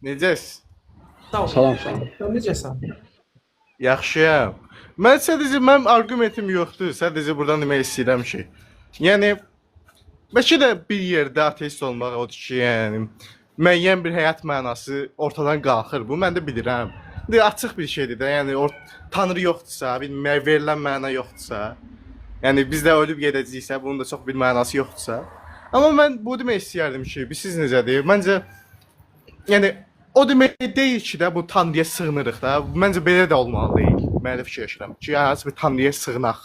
Necəsiz? Sağ ol. Salam, salam. Sən necəsən? Yaxşıyam. Mənim arqumentim yoxdur. Sadəcə buradan demək istəyirəm ki, yəni bəlkə də bir yerdə ateist olmaq odur ki, yəni müəyyən bir həyat mənası ortadan qalxır. Bu mən də bilirəm. İndi açıq bir şeydir də, yəni Tanrı yoxdursa, bilmirəm, verilən məna yoxdursa, yəni biz də ölüb gedəcəyiksə, bunun da çox bir mənası yoxdursa. Amma mən bu demək istəyərdim ki, siz necədir? Məncə yəni o demək deyil ki də bu Tanrıya sığınırıq da. Məncə belə də olmalı deyil. Mən də fikirləşirəm ki, yəni bir Tanrıya sığınaq.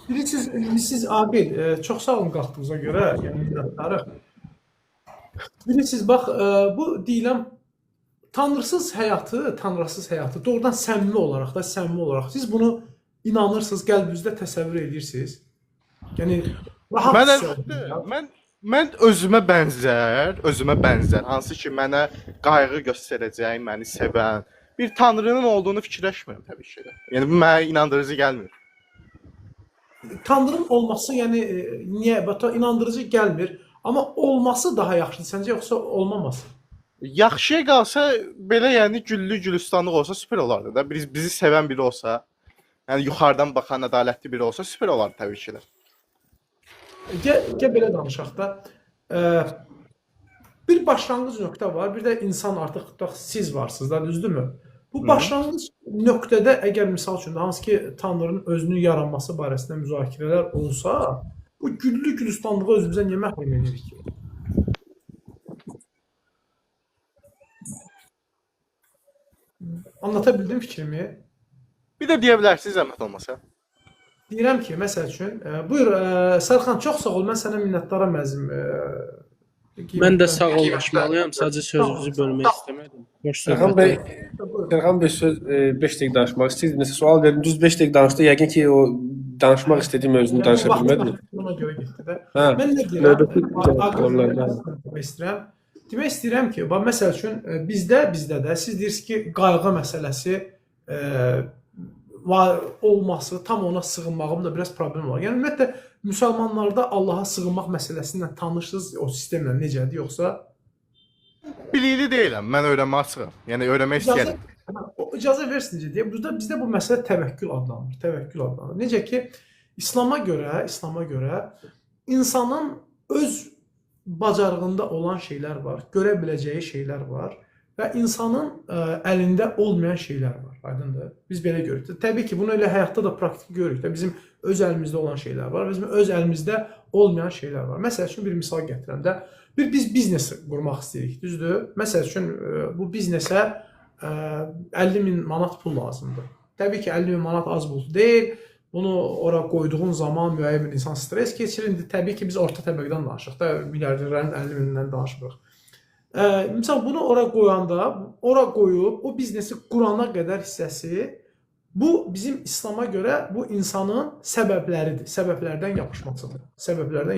Bilirsiniz Abil, çox sağ olun qalxdığınıza görə, yəni minnətdarıq. Bilirsiniz, bax, bu deyiləm tanrısız həyatı doğrudan səmimi olaraq siz bunu inanırsınız, qəlbinizdə təsəvvür edirsiniz. Yəni rahat mən özümə bənzər, hansı ki mənə qayğı göstərəcək, məni sevən bir Tanrının olduğunu fikirləşmirəm təbii ki də. Yəni bu mənə inandırıcı gəlmir. Tanrının olması, yəni niyə inandırıcı gəlmir, amma olması daha yaxşıdır səncə, yoxsa olmaması? Yaxşıya qalsa belə, yəni güllü gülistanlıq olsa süper olardı da. Bizi sevən biri olsa, yəni yuxarıdan baxan ədalətli biri olsa süper olardı təbii ki də. Gəl belə danışaq da. Bir başlanğıc nöqtə var, bir də insan artıq siz varsınız da, düzdürmü? Bu başlanğıc nöqtədə əgər misal üçün hansı ki Tanrının özünün yaranması barəsində müzakirələr olsa, bu güllü gülistanlığı özümüzə niyə məhrum edirik ki? Anlata bildim fikrimi? Bir də deyə bilərsiniz zəhmət olmasa. Deyirəm ki, məsəl üçün, buyur Sərxan, çox sağ ol, mən sənə minnətdaram əzim. Mən də sağollaşmalıyam, sadəcə sözünüzü bölmək istəmədim. Sərxan bəy söz 5 dəqiqə danışmaq istəyirdi. Nəsə sual verdim, düz 5 dəqiqə danışdı. Yəqin ki, o danışmaq istədiyi mövzunu danışa bilmədi. Ona görə getdi də. Mən nə deyirəm? Demək istəyirəm ki, məsəl üçün, bizdə də siz deyirsiniz ki, qayğı məsələsi olması, tam ona sığınmağım da biraz problem var. Yəni, ümumiyyətlə, müsəlmanlarda Allaha sığınmaq məsələsindən tanışsınız, o sistemlə necədir, yoxsa? Bilikli deyiləm, mən öyrənmək açığam. Yəni, öyrənmək istəyirəm. İcazə versin necə deyək, bizdə bu məsələ təvəkkül adlanır. Necə ki, İslama görə insanın öz bacarığında olan şeylər var, görə biləcəyi şeylər var və insanın əlində olmayan şeylər var, aydındır. Biz belə görürük. Təbii ki, bunu elə həyatda da praktik görürük də. Bizim öz əlimizdə olan şeylər var, bizim öz əlimizdə olmayan şeylər var. Məsəl üçün, bir misal gətirəndə, biz biznes qurmaq istəyirik, düzdür? Məsəl üçün, bu biznesə 50.000 manat pul lazımdır. Təbii ki, 50.000 manat az pul deyil. Bunu ora qoyduğun zaman müəyyən bir insan stres keçirir. İndi təbii ki, biz orta təbəqədən danışırıq da, milyarderlərin 50.000-dən danışmırıq. Misal, bunu ora qoyanda, ora qoyub, o biznesi qurana qədər hissəsi, bu bizim İslama görə bu insanın səbəbləridir, səbəblərdən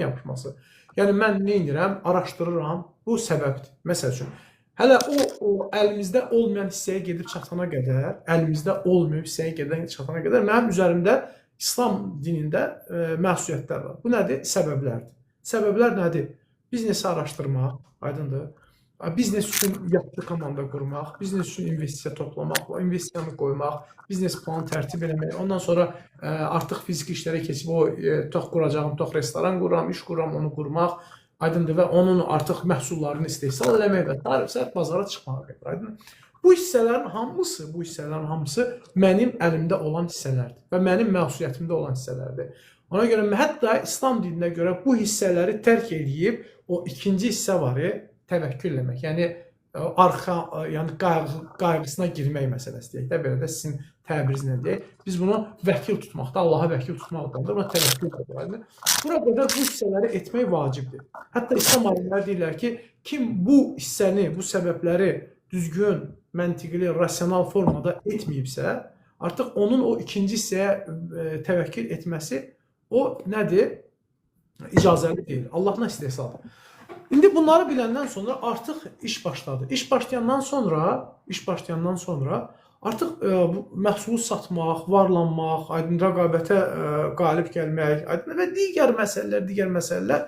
yapışması. Yəni, mən nə edirəm, araşdırıram, bu səbəbdir. Məsəl üçün, hələ o əlimizdə olmayan hissəyə gedib çatana qədər, mənim üzərimdə İslam dinində məsuliyyətlər var. Bu nədir? Səbəblərdir. Səbəblər nədir? Biznesi araşdırmaq, aydındır. Biznes üçün yaxşı komanda qurmaq, biznes üçün investisiya toplamaq, investisiyanı qoymaq, biznes planı tərtib eləmək, ondan sonra artıq fiziki işlərə keçib, tox quracağım, tox restoran qururam, iş qururam, onu qurmaq, aydındır və onun artıq məhsullarını istehsal eləmək və tarifsət bazara çıxmağa qədər, aydındır. Bu hissələrin hamısı mənim əlimdə olan hissələrdir və mənim məsuliyyətimdə olan hissələrdir. Ona görə hətta İslam dininə görə bu hissələri tərk edib, o ikinci hissə var, təvəkkül eləmək, yəni qayğısına girmək məsələsi deyək də, belə də sizin təbirinizlə deyək. Biz bunu vəkil tutmaqda, Allaha vəkil tutmaq adlandır, buna təvəkkül edir. Bura qədər bu hissələri etmək vacibdir. Hətta İslam alimləri deyirlər ki, kim bu hissəni, bu səbəbləri düzgün, məntiqli, rasional formada etməyibsə, artıq onun o ikinci hissəyə təvəkkül etməsi, o nədir? İcazəli deyil. Allahdan istehsadır. İndi bunları biləndən sonra artıq iş başladı. İş başlayandan sonra artıq məhsulu satmaq, varlanmaq, rəqabətə qalib gəlmək və digər məsələlər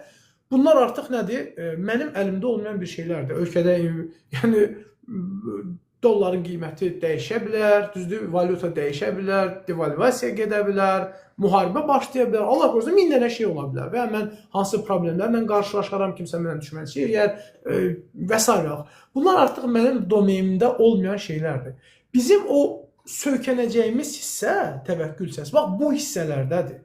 bunlar artıq nədir? Mənim əlimdə olmayan bir şeylərdir. Ölkədə yəni dolların qiyməti dəyişə bilər, düzdür, valyuta dəyişə bilər, devalvasiya gedə bilər, müharibə başlaya bilər, Allah qorusun min dənə şey ola bilər və mən hansı problemlərlə qarşılaşaram, kimsə mənə düşmənçi eləyər və s. Bunlar artıq mənim domenimdə olmayan şeylərdir. Bizim o söykənəcəyimiz hissə, təvəkkül hissəsi, bax bu hissələrdədir.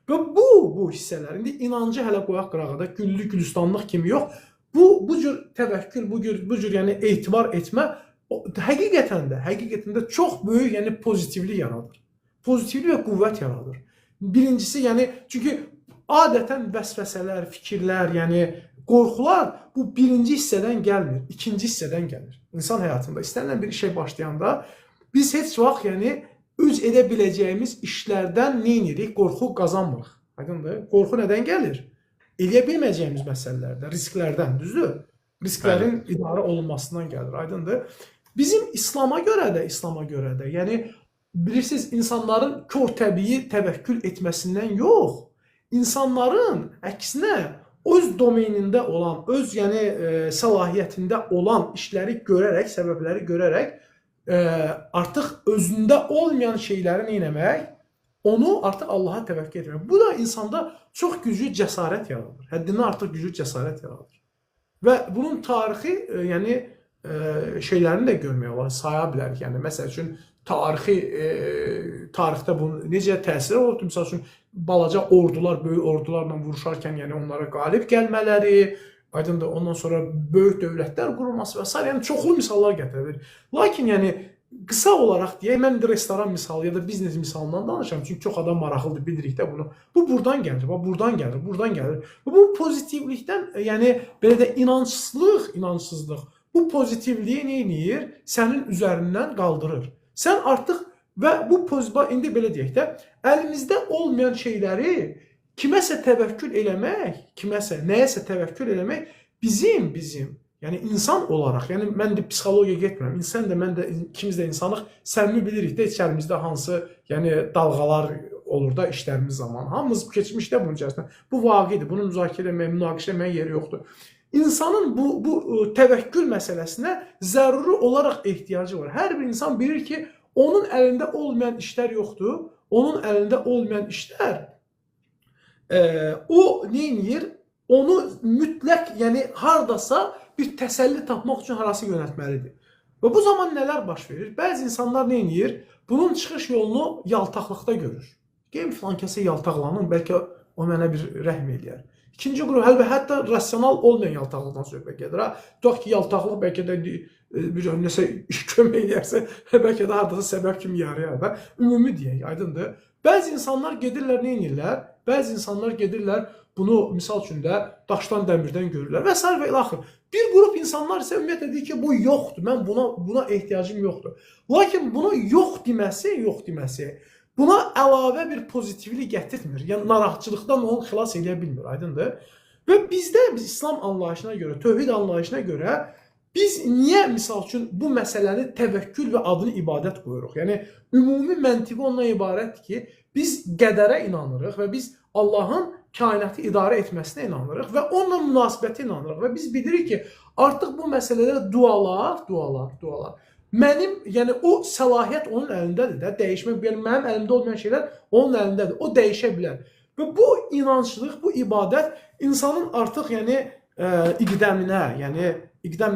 Və bu hissələr, indi inancı hələ qoyaq qırağıda, güllü gülistanlıq kimi yox, bu cür təvəkkül, bu cür yəni etibar etmə həqiqətən də çox böyük yəni pozitivlik yaradır. Pozitivlik və qüvvət yaradır. Birincisi, yəni çünki adətən vəsvəsələr, fikirlər, yəni qorxular bu birinci hissədən gəlmir, ikinci hissədən gəlir. İnsan həyatında istənilən bir işə başlayanda biz heç vaxt yəni öz edə biləcəyimiz işlərdən nə edirik? Qorxu qazanmırıq. Aydındır? Qorxu nədən gəlir? Eləyə bilməyəcəyimiz məsələlərdən, risklərdən, düzdür? Risklərin idarə olunmasından gəlir. Aydındır? Bizim İslama görə də, yəni bilirsiniz, insanların kör təbii təvəkkül etməsindən yox, insanların əksinə öz domenində olan, öz yəni səlahiyyətində olan işləri görərək, səbəbləri görərək artıq özündə olmayan şeyləri nə etmək? Onu artıq Allaha təvəkkül etmək. Bu da insanda çox güclü cəsarət yaradır. Həddindən artıq güclü cəsarət yaradır. Və bunun tarixi, yəni şeylərini də görmək olar, saya bilərik. Yəni məsəl üçün tarixdə bunun necə təsir oldu? Məsəl üçün balaca ordular, böyük ordularla vuruşarkən, yəni onlara qalib gəlmələri, aydındır, ondan sonra böyük dövlətlər qurulması və s. yəni çoxlu misallar gətirilir. Lakin yəni qısa olaraq deyək, mən restoran misalı ya da biznes misalından danışıram. Çünki çox adam maraqlıdır, bilirik də bunu. Bu buradan gəlir, buradan gəlir, buradan gəlir. Bu pozitivlikdən, yəni belə də inançsızlıq bu pozitivliyi nə edir? Sənin üzərindən qaldırır. Sən artıq və bu pozitiv, indi belə deyək də, əlimizdə olmayan şeyləri kiməsə təvəkkül eləmək, nəyəsə təvəkkül eləmək bizim, yəni insan olaraq, yəni mən də psixologiya getmirəm, insan da, mən də, ikimiz də insanıq, səmimi bilirik də içərimizdə hansı yəni dalğalar olur da işlərimiz zamanı. Hamımız keçmişdə bunun içərisində. Bu vaqidir, bunu müzakirə etməyə, münaqişə etməyə yeri yoxdur. İnsanın bu təvəkkül məsələsinə zəruri olaraq ehtiyacı var. Hər bir insan bilir ki, onun əlində olmayan işlər yoxdur. Onun əlində olmayan işlər o nə edir? Onu mütləq, yəni hardasa bir təsəlli tapmaq üçün harası yönəltməlidir. Və bu zaman nələr baş verir? Bəzi insanlar nə edir? Bunun çıxış yolunu yaltaqlıqda görür. Gəlin filan kəsə yaltaqlanın, bəlkə o mənə bir rəhm eləyər. İkinci qrup, hətta rasional olmayan yaltaqlıqdan söhbət gedir. Tutaq ki, yaltaqlıq bəlkə də bir nəsə iş kömək eləyərsə, bəlkə də haradasa səbəb kimi yarayar da. Ümumi deyək, aydındır. Bəzi insanlar gedirlər, nə edirlər? Bəzi insanlar gedirlər, bunu misal üçün də daşdan, dəmirdən görürlər və s. və ilaxır. Bir qrup insanlar isə ümumiyyətlə deyir ki, bu yoxdur, mən buna ehtiyacım yoxdur. Lakin bunu yox deməsi, buna əlavə bir pozitivlik gətirmir. Yəni, narahatçılıqdan onu xilas edə bilmir, aydındır. Və biz İslam anlayışına görə, tövhid anlayışına görə biz niyə, misal üçün, bu məsələni təvəkkül və adını ibadət qoyuruq? Yəni, ümumi məntiqi ondan ibarətdir ki, biz qədərə inanırıq və biz Allahın kainatı idarə etməsinə inanırıq və onunla münasibətə inanırıq. Və biz bilirik ki, artıq bu məsələdə dualar. Mənim, yəni o səlahiyyət onun əlindədir də, dəyişmək, yəni mənim əlimdə olmayan şeylər onun əlindədir, o dəyişə bilər. Və bu inanclıq, bu ibadət insanın artıq yəni iqdam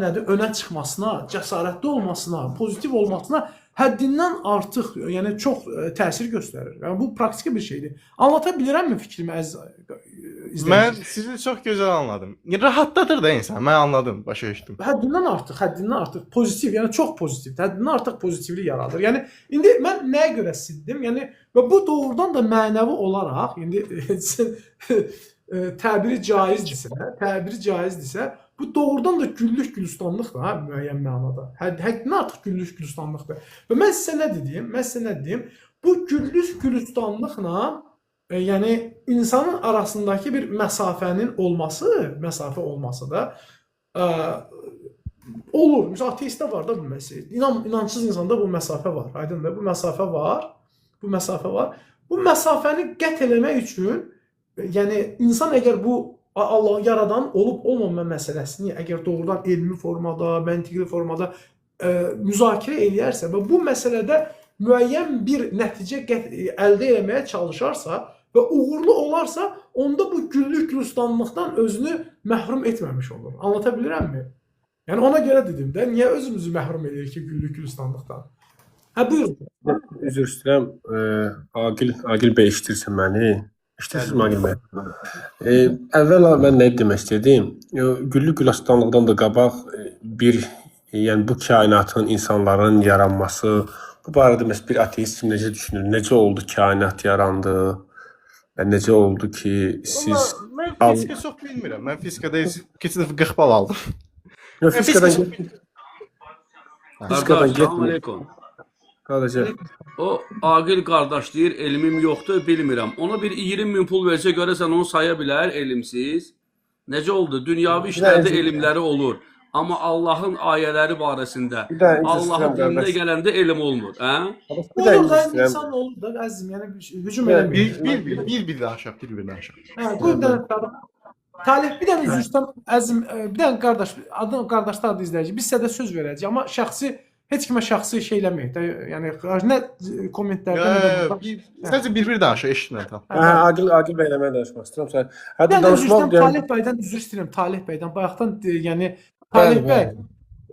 nədir, önə çıxmasına, cəsarətli olmasına, pozitiv olmasına həddindən artıq, yəni çox təsir göstərir. Yəni bu praktiki bir şeydir. Anlata bilirəmmi fikrimi əziz izləyicilər? Mən sizi çox gözəl anladım. Rahatladır da insan, mən anladım, başa düşdüm. Həddindən artıq pozitiv, yəni çox pozitiv, həddindən artıq pozitivlik yaradır. Yəni indi mən nəyə görə sildim? Yəni və bu doğrudan da mənəvi olaraq, indi təbiri caizdirsə, bu doğrudan da güllük gülistanlıqdır, müəyyən mənada. Həddindən artıq güllük gülistanlıqdır. Və mən sizə nə dedim? Bu güllük gülistanlıqla yəni insanın arasındakı bir məsafə olması da olur. Məsələn, ateistdə var da bu məsələ. İnançsız insanda bu məsafə var. Aydındır? Bu məsafə var. Bu məsafəni qət eləmək üçün, yəni insan əgər bu Allahın yaradan olub-olmama məsələsini əgər doğrudan elmi formada, məntiqli formada müzakirə eləyərsə və bu məsələdə müəyyən bir nəticə əldə etməyə çalışarsa və uğurlu olarsa, onda bu güllük gülistanlıqdan özünü məhrum etməmiş olur. Anlata bilirəmmi? Yəni ona görə dedim də, niyə özümüzü məhrum edirik ki, güllük gülistanlıqdan? Hə, buyurun. Üzr istəyirəm, Aqil bəy eşidirsən məni? Eşidirsən Aqil bəy? Əvvəla mən nə demək istədim? Güllük gülistanlıqdan da qabaq yəni bu kainatın, insanların yaranması, bu barədə məsələn bir ateist necə düşünür? Necə oldu kainat yarandı? Və necə oldu ki, siz... Mən fizika çox bilmirəm. Mən fizikada keçən dəfə 40 bal aldım. Fizikadan Selamünaleyküm. Sadəcə O Aqil qardaş deyir, elmim yoxdur, bilmirəm. Ona bir 20.000 pul versə görəsən onu saya bilər elmsiz. Necə oldu? Dünyavi işlərdə elmləri olur. Amma Allahın ayələri barəsində, Allahın dinində gələndə elm olmur. Olur da, insan olur da, əzizim, yəni hücum eləmir. Bir danışaq, bir danışaq. Hə, qoy bir dənə Talih, bir dənə üzr istəyirəm, əzizim, bir dənə qardaş, adın qardaşlar da izləyici, biz sizə də söz verəcəyik, amma şəxsi, heç kimə şəxsi şey eləməyək də, yəni nə kommentlərdə, Sadəcə bir danışaq, eşitmə, tamam. Aqil bəylə mən danışmaq istəyirəm. Bir dənə üzr istəyirəm, Talih bəydən üzr istəyirəm, Talih bəydən, bayaqdan, yəni, Talih bəy,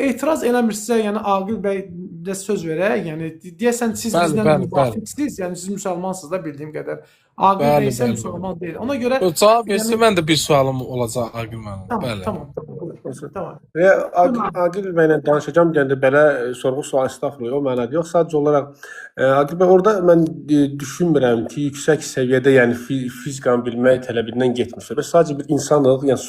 etiraz eləmirsə, yəni Aqil bəy də söz verək, yəni deyəsən siz bizlə müvafiqsiniz, yəni siz müsəlmansınız da bildiyim qədər. Aqil bəy isə müsəlman deyil. Ona görə cavab versə mən də bir sualım olacaq Aqil müəllim. Bəli. Tamam. Və Aqil bəylə danışacağım, yəni belə sorğu-sual estağfurullah o mənada yox, sadəcə olaraq Aqil bəy orada mən düşünmürəm ki, yüksək səviyyədə yəni fizikanı bilmək tələbindən getmişdir. Biz sadəcə bir insanıq, yəni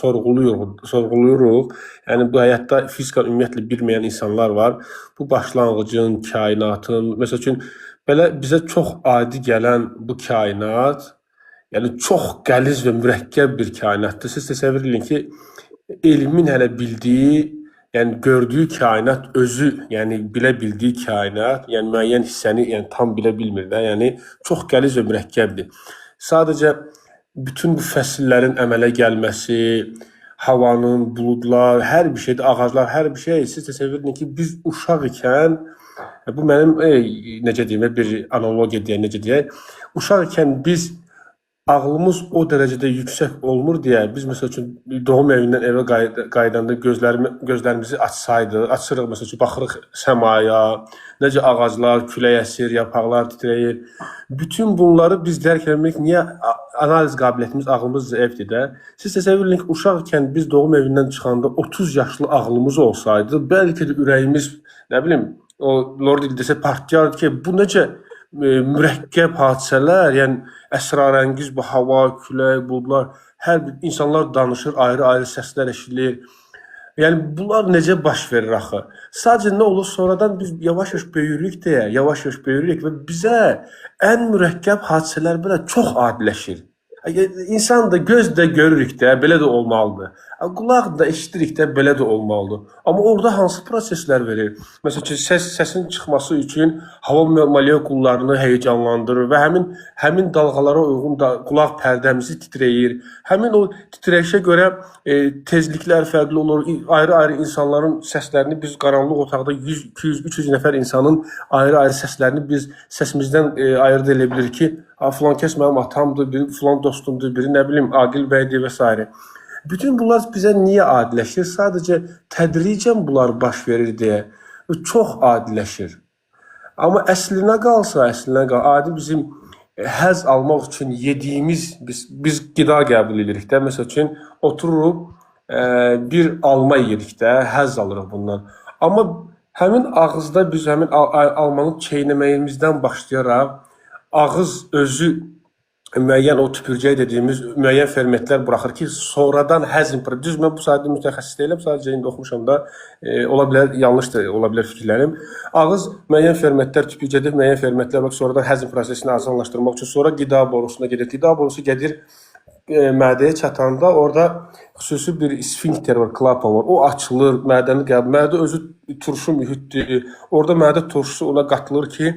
sorğuluyuruq. Yəni bu həyatda fizikanı ümumiyyətlə bilməyən insanlar var. Bu başlanğıcın, kainatın, məsəl üçün belə bizə çox adi gələn bu kainat, yəni çox qəliz və mürəkkəb bir kainatdır. Siz təsəvvür edin ki, elmin hələ bildiyi, yəni gördüyü kainat özü, yəni bilə bildiyi kainat, yəni müəyyən hissəni yəni tam bilə bilmir də, yəni çox qəliz və mürəkkəbdir. Sadəcə bütün bu fəsillərin əmələ gəlməsi, havanın, buludlar, hər bir şeydə, ağaclar, hər bir şey, siz təsəvvür edin ki, biz uşaq ikən, bu mənim, necə deyim, bir analogiya deyək, necə deyək, uşaq ikən biz, ağlımız o dərəcədə yüksək olmur deyə, biz məsəl üçün doğum evindən evə qaydanda gözlərimizi açırıq, məsəl üçün baxırıq səmaya, necə ağaclar, külək əsir, yapaqlar titrəyir. Bütün bunları biz dərk etmək, niyə analiz qabiliyyətimiz, ağlımız zəifdir də. Siz təsəvvür edin ki, uşaq ikən biz doğum evindən çıxanda 30 yaşlı ağlımız olsaydı, bəlkə də ürəyimiz, nə bilim, o Lord desə partlayardı ki, bu necə mürəkkəb hadisələr, yəni əsrarəngiz bu hava, külək, buludlar, hər bir insanlar danışır, ayrı-ayrı səslər eşidilir. Yəni bunlar necə baş verir axı? Sadəcə nə olur, sonradan biz yavaş-yavaş böyürük deyə, yavaş-yavaş böyürük və bizə ən mürəkkəb hadisələr belə çox adiləşir. İnsan da göz də görürük də, belə də olmalıdır. Qulaq da eşidirik də, belə də olmalıdır. Amma orada hansı proseslər verir? Məsələn ki, səsin çıxması üçün hava molekullarını heyecanlandırır və həmin dalğalara uyğun da qulaq pərdəmizi titrəyir. Həmin o titrəyişə görə tezliklər fərqli olur. Ayrı-ayrı insanların səslərini biz qaranlıq otaqda 100, 200, 300 nəfər insanın ayrı-ayrı səslərini biz səsimizdən ayırd edə bilirik ki, filan kəs mənim atamdır, biri filan dostumdur, biri nə bilim Aqil bəydir və s. Bütün bunlar bizə niyə adiləşir? Sadəcə tədricən bunlar baş verir deyə çox adiləşir. Amma əslinə qalsa, adi bizim həzz almaq üçün yediyimiz, biz qida qəbul edirik də, məsəl üçün otururuq, bir alma yedik də, həzz alırıq bundan. Amma həmin ağızda biz həmin almanı çeynəməyimizdən başlayaraq, ağız özü müəyyən o tüpürcək dediyimiz müəyyən fermentlər buraxır ki, sonradan həzm, düz mən bu sayədə mütəxəssis deyiləm, sadəcə indi oxumuşam da, ola bilər, yanlış da ola bilər fikirlərim. Ağız müəyyən fermentlər, tüpürcədə müəyyən fermentlər sonradan həzm prosesini asanlaşdırmaq üçün sonra qida borusuna gedir. Qida borusu gedir mədəyə çatanda orada xüsusi bir sfinkter var, klapan var. O açılır, mədəni qəbul. Mədə özü turşu mühitdir. Orada mədə turşusu ona qatılır ki,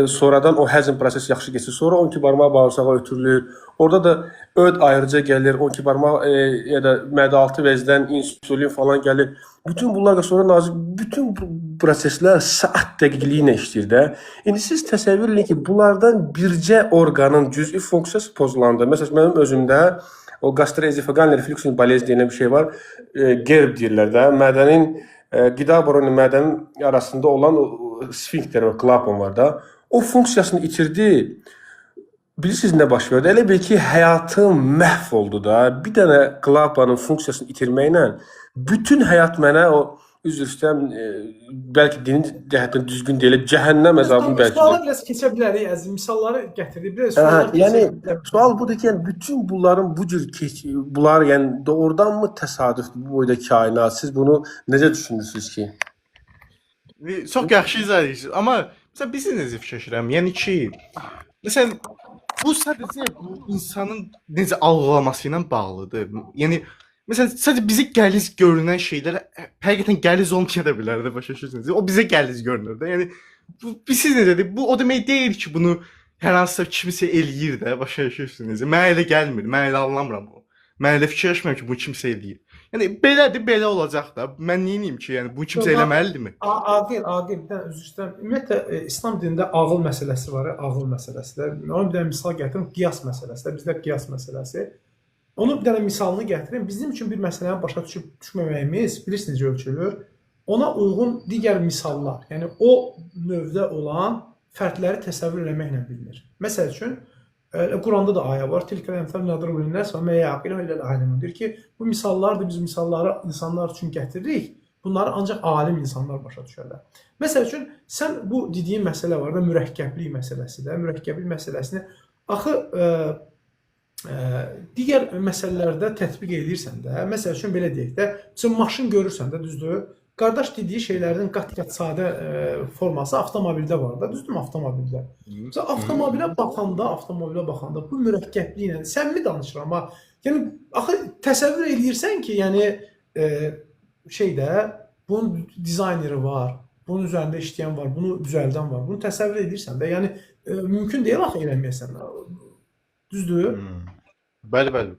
sonradan o həzm prosesi yaxşı keçir. Sonra 12 barmaq bağırsağa ötürülür. Orada da öd ayrıca gəlir. 12 barmaq ya da mədə altı vəzdən insulin falan gəlir. Bütün bunlar da sonra nazik, bütün bu proseslər saat dəqiqliyi ilə işləyir də. İndi siz təsəvvür edin ki, bunlardan bircə orqanın cüz'i funksiyası pozulanda, məsələn, mənim özümdə o gastroezofageal reflux bolezn deyilən bir şey var. GERD deyirlər də. Mədənin qida boronu mədənin arasında olan o sfinkter var, klapan var da. O funksiyasını itirdi. Bilirsiniz nə baş verdi? Elə bil ki, həyatım məhv oldu da. Bir dənə klapanın funksiyasını itirməklə bütün həyat mənə o üzr istəyirəm, bəlkə dinin cəhətdən düzgün deyil, cəhənnəm əzabını bəlkə. Suala biraz keçə bilərik, əziz. Misalları gətirdik. Biraz suallar yəni sual budur ki, yəni bütün bunların bu cür bunlar yəni doğrudanmı təsadüfdür bu boyda kainat? Siz bunu necə düşünürsünüz ki? Çox yaxşı izah edirsiniz. Amma məsələn biz necə fikirləşirəm? Yəni ki, məsələn bu sadəcə bu insanın necə algılaması ilə bağlıdır. Yəni məsələn sadəcə bizə qəliz görünən şeylər həqiqətən qəliz olmaya da bilər də, başa düşürsünüz. O bizə qəliz görünür də. Yəni bu siz necədir? Bu o demək deyil ki, bunu hər hansısa kimsə eləyir də, başa düşürsünüz. Mənə elə gəlmir, mən elə anlamıram bunu. Mən elə fikirləşmirəm ki, bu kimsə eləyir. Yəni belədir, belə olacaq da. Mən nə edeyim ki, yəni bu kimsə eləməlidirmi? Aqil, bir dənə üzr istəyirəm. Ümumiyyətlə İslam dinində ağıl məsələsi var, ağıl məsələsi də. Ona bir dənə misal gətirim, qiyas məsələsi də. Bizdə qiyas məsələsi. Onu bir dənə misalını gətirim. Bizim üçün bir məsələni başa düşməyimiz, bilirsiniz necə ölçülür? Ona uyğun digər misallar, yəni o növdə olan fərqləri təsəvvür etməklə bilinir. Məsəl üçün, Quranda da ayə var. Tilkəl əmsal nadrib lin-nas və mə ya'qilu illə al-alimun. Deyir ki, bu misallardır, biz misalları insanlar üçün gətiririk. Bunları ancaq alim insanlar başa düşərlər. Məsəl üçün, sən bu dediyin məsələ var da, mürəkkəblik məsələsi də. Mürəkkəblik məsələsini axı digər məsələlərdə tətbiq edirsən də. Məsəl üçün belə deyək də, sən maşın görürsən də, düzdür? Qardaş dediyi şeylərin qat-qat sadə forması avtomobildə var da, düzdürmü avtomobildə? Avtomobilə baxanda bu mürəkkəbliklə, səmimi danışıram ha. Yəni, axı təsəvvür edirsən ki, yəni bunun dizayneri var, bunun üzərində işləyən var, bunu düzəldən var, bunu təsəvvür edirsən də, yəni mümkün deyil axı eləməyəsən. Düzdür? Bəli.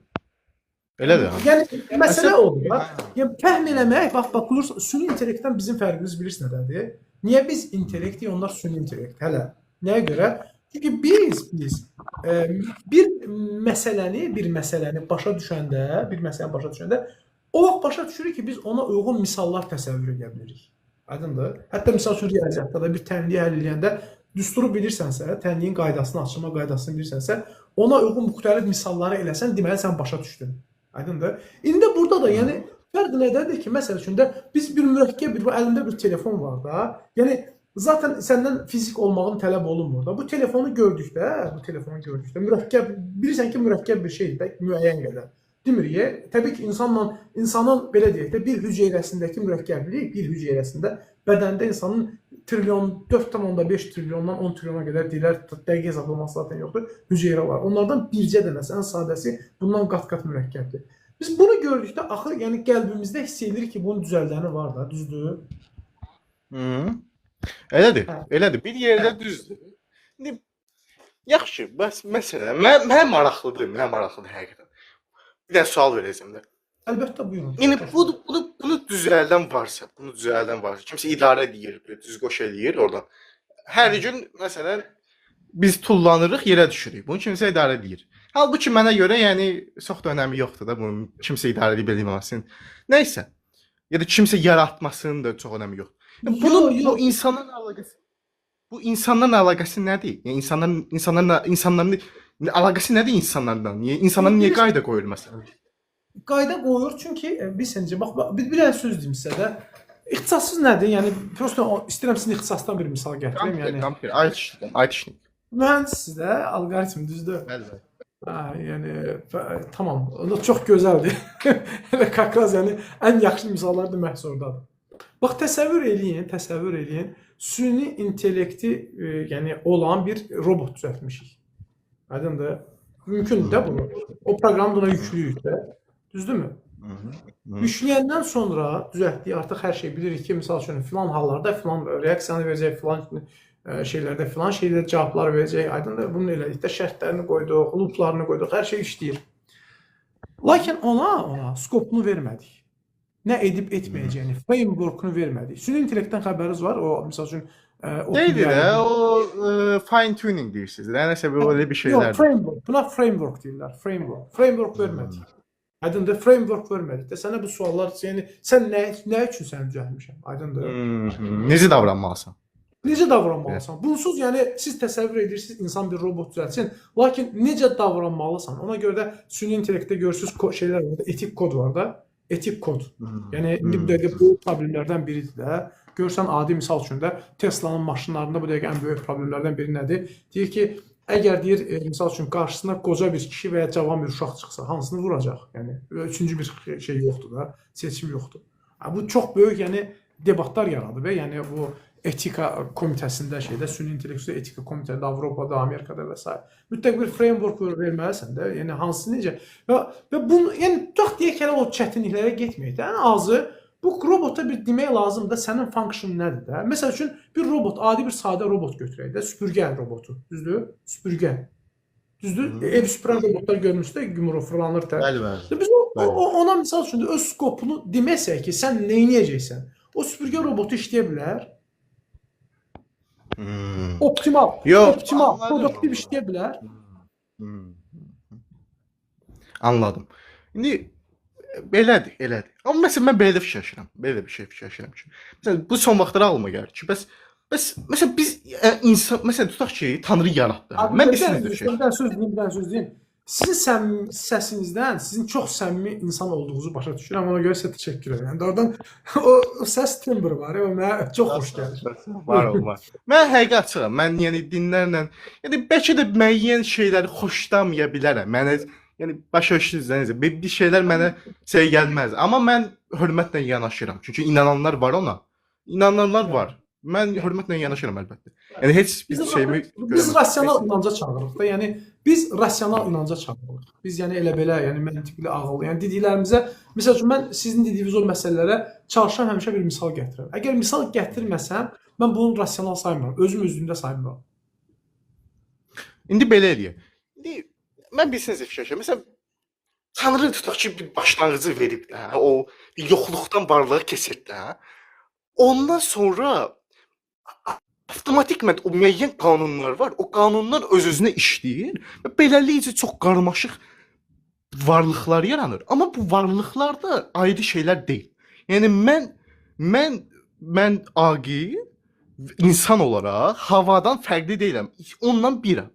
Elədir. Yəni məsələ odur. Yəni fəhm eləmək, bax süni intellektdən bizim fərqimiz bilirsiniz nədir? Niyə biz intellektik, onlar süni intellekt? Hələ nəyə görə? Çünki biz bir məsələni başa düşəndə, o vaxt başa düşürük ki, biz ona uyğun misallar təsəvvür edə bilirik. Aydındır? Hətta misal üçün riyaziyyatda da bir tənliyi həll edəndə düsturu bilirsənsə, tənliyin qaydasını, açılma qaydasını bilirsənsə, ona uyğun müxtəlif misalları eləsən, deməli sən başa düşdün. Aydındır? İndi də burada da, yəni fərq nədədir ki, məsəl üçün də biz bir mürəkkəb, əlində bir telefon var da, yəni zaten səndən fizik olmağın tələb olunmur da. Bu telefonu gördükdə, mürəkkəb, bilirsən ki, mürəkkəb bir şeydir, müəyyən qədər. Demirik, təbii ki, insanın belə deyək də, bir hüceyrəsindəki mürəkkəblik, bir hüceyrəsində bədəndə insanın 4,5 trilyondan 10 trilyona qədər deyilər, dəqiq hesablaması zaten yoxdur, hüceyrə var. Onlardan bircə dənəsi, ən sadəsi bundan qat-qat mürəkkəbdir. Biz bunu gördükdə, axı, yəni qəlbimizdə hiss edilir ki, bunun düzəldəni var da, düzdür? Elədir. Bir yerdə düzdür. İndi, yaxşı, məsələn, mənə maraqlıdır həqiqətən. Bir dənə sual verəcəm də. Əlbəttə, buyurun. Yəni, bunu düzəldən varsa, kimsə idarə edir, düzqoş edir oradan. Hər gün, məsələn, biz tullanırıq, yerə düşürük. Bunu kimsə idarə edir. Halbuki mənə görə, yəni, çox da önəmi yoxdur da, bunun kimsə idarə edib edilməsin. Nəysə, ya da kimsə yaratmasının da çox önəmi yoxdur. Bu insanların əlaqəsi nədir? Yəni, insanların əlaqəsi nədir insanlardan? İnsanların niyə qayda qoyur məsələn? Qayda qoyur çünki bilsəncə, bax, bir dənə söz deyim sizə də. İxtisassız nədir? Yəni, prosto istəyirəm sizin ixtisasdan bir misal gətirim. Kompüter, aytişnik. Mühəndisiz də, alqoritm, düzdür? Bəli. Yəni, tamam, çox gözəldir. Elə kakraz, yəni, ən yaxşı misallar da məhz oradadır. Bax, təsəvvür eləyin, süni intellekti yəni, olan bir robot düzəltmişik. Aydındır? Mümkündür də bunu. O proqramı da ona yüklüyük də. Düzdürmü? Yükləyəndən sonra düzəltdiyi artıq hər şey bilirik ki, misal üçün filan hallarda filan reaksiyanı verəcək, filan şeylərdə filan şeylərdə cavablar verəcək. Aydındır? Bunu elədikdə şərtlərini qoyduq, looplarını qoyduq, hər şey işləyir. Lakin ona skopunu vermədik. Nə edib etməyəcəyini, frameworkunu vermədik. Süni intellektdən xəbəriniz var? O misal üçün Neydi də? O fine tuning deyirsiniz. Nəsə böyle bir şeylər. Yox, framework. Buna framework deyirlər. Framework vermədik. Aydındır, framework vermədik də sənə bu suallar, yəni sən nə üçün sən düzəltmişəm? Aydındır. Necə davranmalısan? Necə davranmalısan? Bunsuz, yəni siz təsəvvür edirsiniz insan bir robot düzəltsin, lakin necə davranmalısan? Ona görə də süni intellektdə görürsüz şeylər var da, etik kod var da, etik kod. Yəni indi bu dəqiqə bu problemlərdən biridir də. Görsən adi misal üçün də Tesla'nın maşınlarında bu dəqiqə ən böyük problemlərdən biri nədir? Deyir ki, əgər deyir misal üçün qarşısına qoca bir kişi və ya cavan bir uşaq çıxsa, hansını vuracaq? Yəni üçüncü bir şey yoxdur da, seçim yoxdur. Bu çox böyük, yəni debatlar yaradır və yəni bu etika komitəsində süni intellekt etika komitəsində Avropada, Amerikada və s. mütləq bir framework verməlisən də, yəni hansı necə və bunu yəni tutaq deyək ki, o çətinliklərə getməyək də, ən azı bu robota bir demək lazımdır, sənin function nədir də? Məsəl üçün bir robot, adi bir sadə robot götürək də, süpürgə robotu, düzdür? Süpürgə. Düzdür? Ev süpürən robotlar görmüşsünüz də, gümrü fırlanır da. Bəli. Biz ona misal üçün öz skopunu deməsək ki, sən nə edəcəksən? O süpürgə robotu işləyə bilər. Optimal, produktiv işləyə bilər. Anladım. İndi elədir. Amma məsələn mən belə fikirləşirəm. Belə bir şey fikirləşirəm ki, məsələn bu son vaxtlar ağlıma gəlir ki, bəs məsələn biz insan məsələn tutaq ki, Tanrı yaratdı. Mən bir söz deyim. Sizin səsinizdən sizin çox səmimi insan olduğunuzu başa düşürəm. Ona görə sizə təşəkkür edirəm. Yəni oradan o səs timbri var, o mənə çox xoş gəlir. Var. Mən həqiqət açıqam. Mən yəni dinlərlə, yəni bəlkə də müəyyən şeyləri xoşlamaya bilərəm. Mənə yəni başa düşdünüz, bir şeylər mənə gəlməz. Amma mən hörmətlə yanaşıram. Çünki inananlar var ona. İnananlar var. Mən hörmətlə yanaşıram əlbəttə. Yəni heç bir şeyimi biz rasional inanca çağırırıq da. Yəni biz rasional inanca çağırırıq. Biz yəni elə belə, yəni məntiqli, ağıllı. Yəni dediklərimizə, məsəl üçün mən sizin dediyiniz o məsələlərə çalışıram həmişə bir misal gətirirəm. Əgər misal gətirməsəm, mən bunu rasional saymıram. Özüm özlüyümdə saymıram. İndi belə eləyək. İndi mən bilsiniz fikirləşirəm. Məsələn, Tanrı tutaq ki, bir başlanğıcı verib də, o yoxluqdan varlığa keçir də. Ondan sonra avtomatikmən o müəyyən qanunlar var. O qanunlar öz-özünə işləyir və beləliklə çox qarmaşıq varlıqlar yaranır. Amma bu varlıqlarda ayrı şeylər deyil. Yəni mən aqil insan olaraq havadan fərqli deyiləm. Ondan birəm.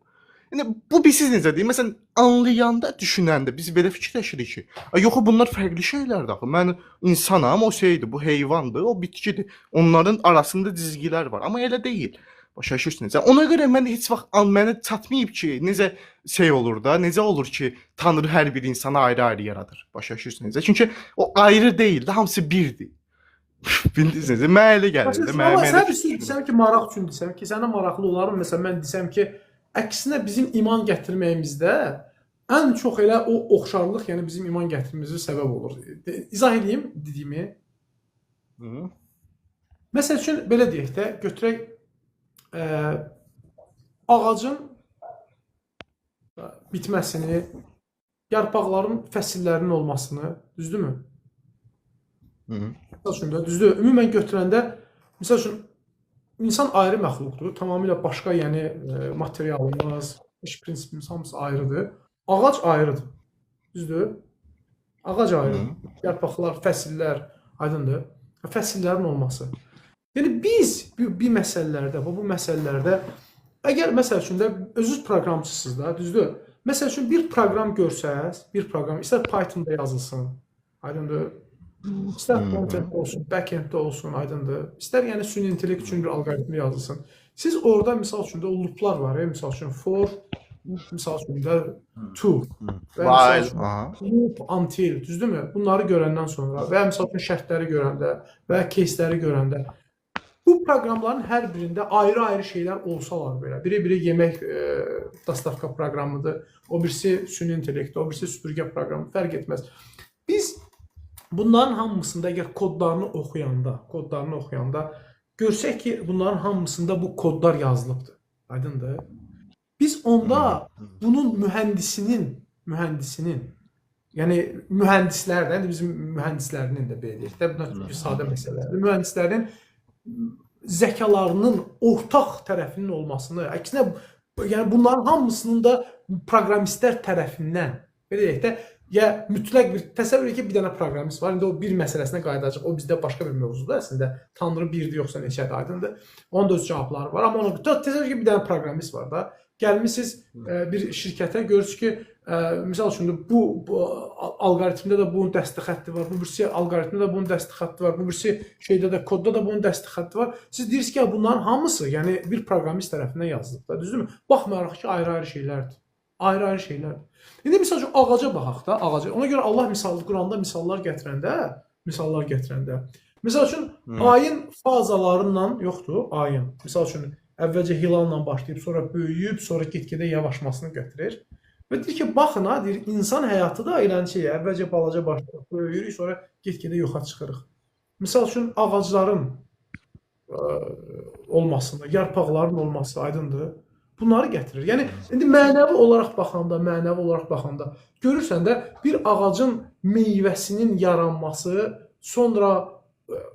Yəni bu bilsiz necə deyim? Məsələn, anlayanda, düşünəndə biz belə fikirləşirik ki, yox bunlar fərqli şeylərdir axı. Mən insanam, o şeydir, bu heyvandır, o bitkidir. Onların arasında cizgilər var, amma elə deyil. Başa düşürsünüz? Ona görə mən heç vaxt mənə çatmayıb ki, necə şey olur da, necə olur ki, Tanrı hər bir insanı ayrı-ayrı yaradır. Başa düşürsünüz? Çünki o ayrı deyil, hamısı birdir. Bildiniz? Mən elə gəlir. Sən desəm ki, maraq üçün desəm ki, sənə maraqlı olarım. Məsələn, mən desəm ki, əksinə bizim iman gətirməyimizdə ən çox elə o oxşarlıq, yəni bizim iman gətirməyimizə səbəb olur. İzah edeyim dediyimi. Məsəl üçün belə deyək də, götürək ağacın bitməsini, yarpaqların fəsillərinin olmasını, düzdürmü? Məsəl üçün də, düzdür. Ümumən götürəndə, məsəl üçün İnsan ayrı məxluqdur, tamamilə başqa, yəni materialımız, iş prinsipimiz hamısı ayrıdır. Ağac ayrıdır, düzdür? Ağac ayrıdır, yarpaqlar, fəsillər aydındır, fəsillərin olması. Yəni biz bu məsələlərdə, əgər məsəl üçün də özünüz proqramçısınız da, düzdür? Məsəl üçün bir proqram görsəz, bir proqram, istər Python'da yazılsın, aydındır? İstər front-end olsun, back-enddə olsun, aydındır. İstər yəni süni intellekt üçün bir alqoritmi yazılsın. Siz orada misal üçün də o looplar var, misal üçün for, misal üçün də to və misal üçün loop until, düzdürmü? Bunları görəndən sonra və misal üçün şərtləri görəndə və case'ləri görəndə Bu proqramların hər birində ayrı-ayrı şeylər olsalar belə, biri yemək dastavka proqramıdır, o birisi süni intellekt, o birisi süpürgə proqramı, fərq etməz. Biz bunların hamısında əgər kodlarını oxuyanda görsək ki, bunların hamısında bu kodlar yazılıbdır. Aydındır? Biz onda bunun mühəndisinin, yəni mühəndislərdən, bizim mühəndislərinin də belə deyək də, bunlar bir sadə məsələlərdir. Mühəndislərin zəkalarının ortaq tərəfinin olmasını, əksinə, yəni bunların hamısının da proqramistlər tərəfindən, belə deyək də, ya mütləq bir, təsəvvür edin ki, bir dənə proqramist var, indi o bir məsələsinə qayıdacaq, o bizdə başqa bir mövzudur əslində, Tanrı birdir yoxsa neçədir, aydındır, onun da öz cavabları var, amma təsəvvür edin ki, bir dənə proqramist var da, gəlmişsiniz bir şirkətə, görürsünüz ki, misal üçün bu alqoritmdə də bunun dəstək xətti var, bu birisi alqoritmdə də bunun dəstək xətti var, bu birisi şeydə də kodda da bunun dəstək xətti var. Siz deyirsiniz ki, bunların hamısı, yəni bir proqramist tərəfindən yazılıb da, düzdürmü? Baxmayaraq ki, ayrı-ayrı şeylərdir. Ayrı-ayrı şeylərdir. İndi misal üçün ağaca baxaq da, ağaca. Ona görə Allah Quranda misallar gətirəndə, misal üçün ayın fazalarından yoxdur, ayın. Misal üçün əvvəlcə hilalla başlayıb, sonra böyüyüb, sonra get-gedə yavaşmasını götürür. Və deyir ki, baxın ha, deyir, insan həyatı da elə şey, əvvəlcə balaca başlayıb, böyüyürük, sonra get-gedə yoxa çıxırıq. Misal üçün ağacların olmasında, yarpaqların olması aydındır. Bunları gətirir. Yəni, indi mənəvi olaraq baxanda, görürsən də bir ağacın meyvəsinin yaranması, sonra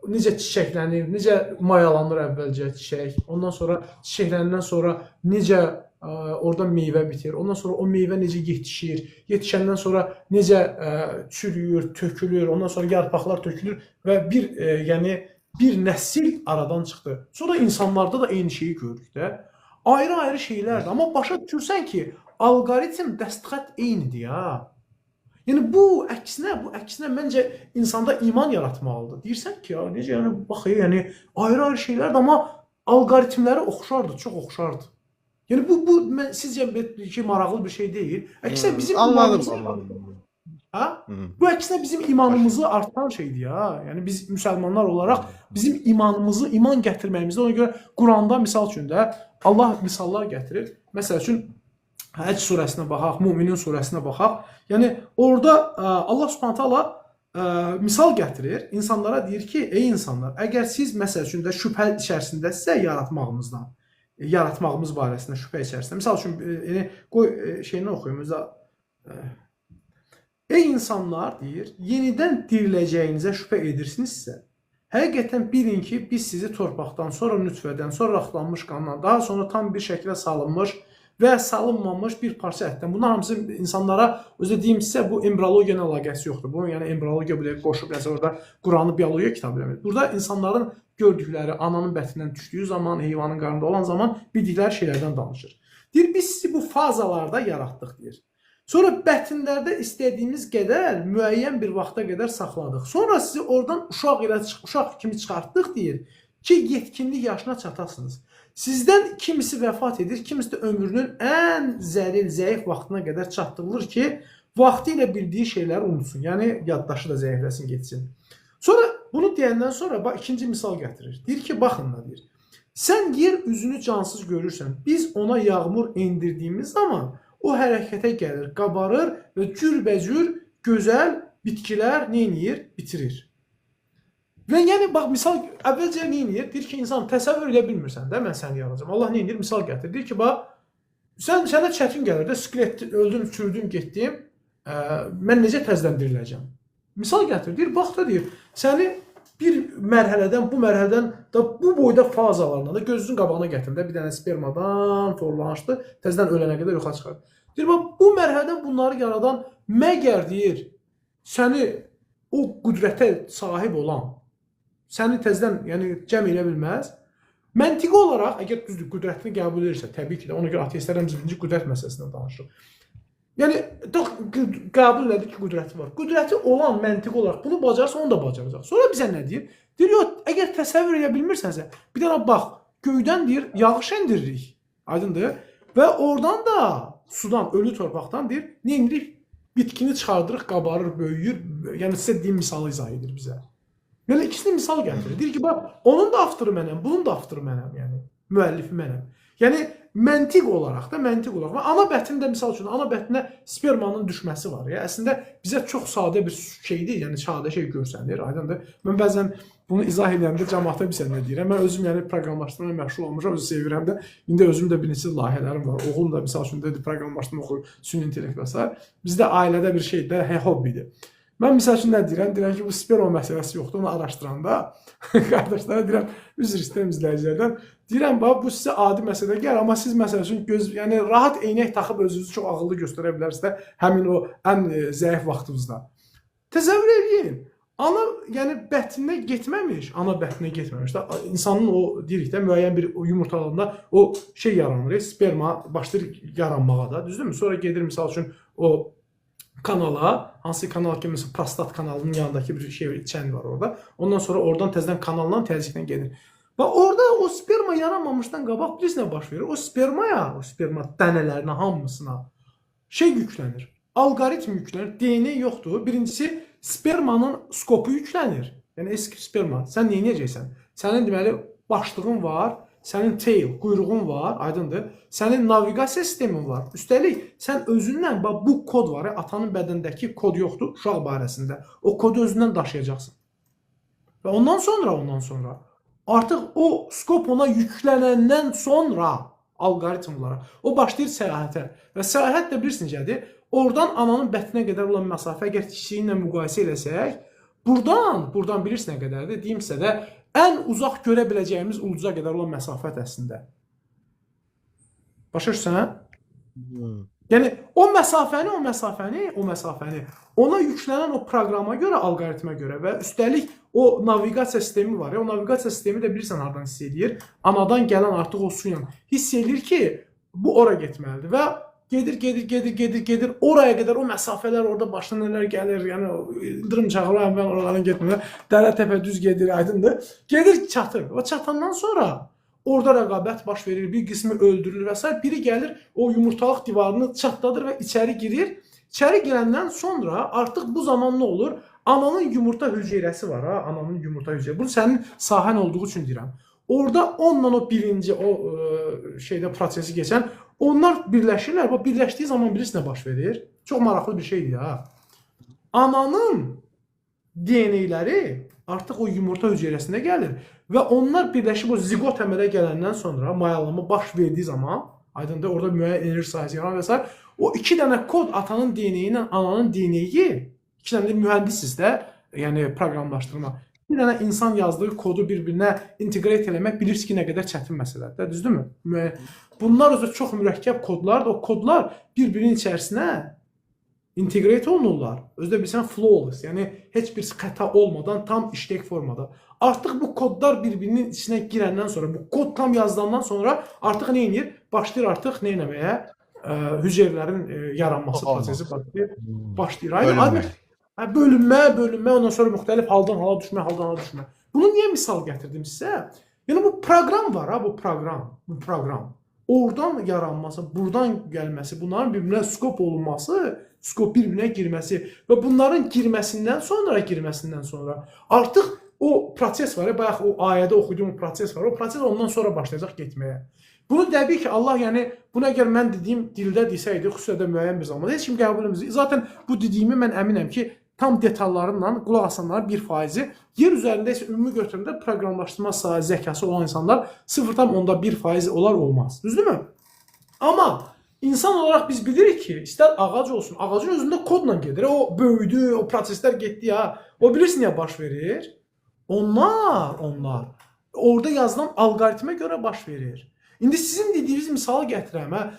necə çiçəklənir, necə mayalanır əvvəlcə çiçək, ondan sonra çiçəkləndən sonra necə orada meyvə bitir, ondan sonra o meyvə necə yetişir, yetişəndən sonra necə çürüyür, tökülür, ondan sonra yarpaqlar tökülür və bir nəsil aradan çıxdı. Sonra insanlarda da eyni şeyi görürük də. Ayrı-ayrı şeylərdir, amma başa düşürsən ki, alqoritm dəstxət eynidir ya. Yəni bu əksinə məncə insanda iman yaratmalıdır. Deyirsən ki, ya necə, yəni bax, yəni ayrı-ayrı şeylərdir, amma alqoritmləri oxşardır, çox oxşardır. Yəni bu sizcə ki, maraqlı bir şey deyil. Əksinə bizim Anladım. Ha? Bu əksinə bizim imanımızı artan şeydir ya. Yəni biz müsəlmanlar olaraq bizim iman gətirməyimizdə, ona görə Quranda misal üçün də Allah misallar gətirir. Məsəl üçün Həcc surəsinə baxaq, Müminin surəsinə baxaq. Yəni orada Allah Subhanahu taala misal gətirir. İnsanlara deyir ki, ey insanlar, əgər siz məsəl üçün də şübhə içərisindəsə yaratmağımız barəsində şübhə içərisində. Misal üçün qoy şeyini oxuyum özə. Ey insanlar, deyir, yenidən diriləcəyinizə şübhə edirsinizsə, həqiqətən bilin ki, biz sizi torpaqdan, sonra nütfədən, sonra raxlanmış qandan, daha sonra tam bir şəklə salınmış və salınmamış bir parça ətdən. Bunlar hamısı insanlara, özə deyim sizə, bu embriologiya ilə əlaqəsi yoxdur. Bu, yəni embriologiya belə qoşub, nəsə orada Quranı biologiya kitabı eləmir. Burada insanların gördükləri, ananın bətindən düşdüyü zaman, heyvanın qarnında olan zaman bildikləri şeylərdən danışır. Deyir, biz sizi bu fazalarda yaratdıq, deyir. Sonra bətnlərdə istədiyimiz qədər, müəyyən bir vaxta qədər saxladıq. Sonra sizi oradan uşaq kimi çıxartdıq, deyir ki, yetkinlik yaşına çatasınız. Sizdən kimisi vəfat edir, kimisi də ömrünün ən zəlil, zəif vaxtına qədər çatdırılır ki, vaxtı ilə bildiyi şeyləri unutsun. Yəni, yaddaşı da zəifləsin, getsin. Sonra bunu deyəndən sonra ikinci misal gətirir. Deyir ki, baxın da, deyir. Sən yer üzünü cansız görürsən, biz ona yağmur endirdiyimiz zaman o hərəkətə gəlir, qabarır və cürbəcür gözəl bitkilər neyniyir? Bitirir. Və yəni, bax, misal, əvvəlcə neyniyir? Deyir ki, insan təsəvvür edə bilmirsən də, mən səni yazacağım. Allah neyniyir? Misal gətirir. Deyir ki, bax, sənə çətin gəlir də, skelet, öldüm, çürdüm, getdim, mən necə təzdən diriləcəm? Misal gətirir. Deyir, bax da, deyir, səni bir mərhələdən, bu mərhələdən da bu boyda fazalarla da gözünün qabağına gətirdi. Bir dənə spermadan forlanışdı, təzədən ölənə qədər yoxa çıxardı. Deyir, bax, bu mərhələdən bunları yaradan məgər, deyir, səni o qüdrətə sahib olan, səni təzədən, yəni, cəm elə bilməz. Məntiqi olaraq, əgər düzdür, qüdrətini qəbul edirsə, təbii ki də, ona görə ateistlər həmcə birinci qüdrət məsələsindən danışır. Yəni, qəbul elədik ki, qüdrəti var. Qüdrəti olan məntiq olaraq bunu bacarsa, onu da bacaracaq. Sonra bizə nə deyir? Deyir, yox, əgər təsəvvür edə bilmirsənsə, bir dənə bax, göydən deyir, yağış endiririk. Aydındır. Və oradan da, sudan, ölü torpaqdan deyir, nə indirik? Bitkini çıxardırıq, qabarır, böyüyür. Yəni, sizə deyim misalı izah edir bizə. Yəni ikisini misal gətirir. Deyir ki, bax, onun da avtoru mənəm, bunun da avtoru mənəm, yəni müəllifi mənəm. Yəni məntiq olaraq da, ana bətndə misal üçün ana bətnə spermanın düşməsi var ya. Əslində bizə çox sadə bir şeydir, yəni sadə şey görsənir, aydındır. Mən bəzən bunu izah edəndə cəmaata bir nə deyirəm. Mən özüm yəni proqramlaşdırma ilə məşğul olmuşam, özü sevirəm də. İndi özüm də bir neçə layihələrim var. Oğlum da misal üçün dedi proqramlaşdırma oxuyur, süni intellekt və s. Bizdə ailədə bir şeydir, hobbidir. Mən misal üçün nə deyirəm? Deyirəm ki, bu sperma məsələsi yoxdur, onu araşdıranda qardaşlara deyirəm, üzr istəyirəm izləyicilərdən. Deyirəm, bax, bu sizə adi məsələ gəlir, amma siz məsəl üçün yəni rahat eynək taxıb özünüzü çox ağıllı göstərə bilərsiniz də həmin o ən zəif vaxtınızda. Təsəvvür edin. Ana, yəni bətninə getməmiş, də insanın o deyirik də müəyyən bir yumurtalığında o şey yaranır, sperma başlayır yaranmağa da, düzdürmü? Sonra gedir misal üçün o kanala, hansı kanal ki, mesela prostat kanalının yanındakı bir şey çən var orada. Ondan sonra oradan təzədən kanaldan təzyiqlə gedir. Və orada o sperma yaranmamışdan qabaq bilirsiniz nə baş verir? O sperma dənələrinə, hamısına şey yüklənir. Algoritm yüklənir. DNA yoxdur. Birincisi spermanın skopu yüklənir. Yəni eski sperma. Sən nə edəcəksən? Sənin deməli başlığın var, sənin tail, quyruğun var, aydındır. Sənin naviqasiya sistemin var. Üstəlik, sən özündən, bax, bu kod var, atanın bədəndəki kod yoxdur uşaq barəsində. O kodu özündən daşıyacaqsın. Və ondan sonra, artıq o skop ona yüklənəndən sonra algoritm olaraq, o başlayır səyahətə. Və səyahət də bilirsiniz nədir? Oradan ananın bətninə qədər olan məsafə, əgər kişiyi ilə müqayisə eləsək, buradan bilirsiniz nə qədərdir? Deyim sizə də, ən uzaq görə biləcəyimiz ulduza qədər olan məsafət əslində. Başa düşürsən? Yəni, o məsafəni, ona yüklənən o proqrama görə, algoritmə görə və üstəlik o naviqasiya sistemi var. O naviqasiya sistemi də bilirsən hardan hiss edir. Anadan gələn artıq o suyla hiss edir ki, bu ora getməlidir və gedir, oraya qədər o məsafələr orada başına nələr gəlir, yəni ildırım çağırır, mən oraların getmirəm, dələ təpə düz gedir, aydındır. Gedir, çatır. O çatandan sonra orada rəqabət baş verir, bir qismi öldürülür və s. Biri gəlir, o yumurtalıq divarını çatladır və içəri girir. İçəri girəndən sonra artıq bu zaman nə olur? Ananın yumurta hüceyrəsi var, ananın yumurta hüceyrəsi. Bunu sənin sahən olduğu üçün deyirəm. Orada onunla o birinci prosesi keçən, onlar birləşirlər. Birləşdiyi zaman bilirsiniz nə baş verir? Çox maraqlı bir şeydir ya. Ananın DNA-ləri artıq o yumurta hüceyrəsinə gəlir və onlar birləşib o zigot əmələ gələndən sonra, mayalama baş verdiyi zaman, aydındır, orada müəyyən enerji sahəsi yaranır və s. O iki dənə kod atanın DNA-yi ilə ananın DNA-yi, iki dənə də mühəndisiz də, yəni proqramlaşdırma. Bir dənə insan yazdığı kodu bir-birinə inteqrate eləmək bilirsiniz ki, nə qədər çətin məsələdir, düzdürmü? Bunlar özü çox mürəkkəb kodlardır. O kodlar bir-birinin içərisinə inteqrate olunurlar. Özü də bilsən flawless, yəni heç bir xəta olmadan tam işlək formada. Artıq bu kodlar bir-birinin içinə girəndən sonra, bu kod tam yazılandan sonra artıq nə edir? Başlayır artıq nə eləməyə? Hüceyrələrin yaranması prosesi başlayır. Bölünmə, ondan sonra müxtəlif haldan hala düşmə. Bunu niyə misal gətirdim sizə? Yəni bu proqram var, bu proqram. Oradan yaranması, buradan gəlməsi, bunların bir-birinə skop olunması, skop bir-birinə girməsi və bunların girməsindən sonra artıq o proses var, bayaq o ayədə oxuduğum proses var, o proses ondan sonra başlayacaq getməyə. Bunu təbii ki, Allah, yəni, bunu əgər mən dediyim dildə desəydi, xüsusilə müəyyən bir zamanda, heç kim qəbul etməyəcək. Zaten bu dediyimi mən əminəm ki, tam detallarla qulaq asanların 1%, yer üzərində isə ümumi götürəndə proqramlaşdırma zəkası olan insanlar 0,1% olar olmaz. Düzdürmü? Amma insan olaraq biz bilirik ki, istər ağac olsun, ağacın özündə kodla gedir. O böyüdü, o proseslər getdi ya. O bilirsin ya baş verir. Onlar orada yazılan algoritmə görə baş verir. İndi sizin dediyiniz misalı gətirəm.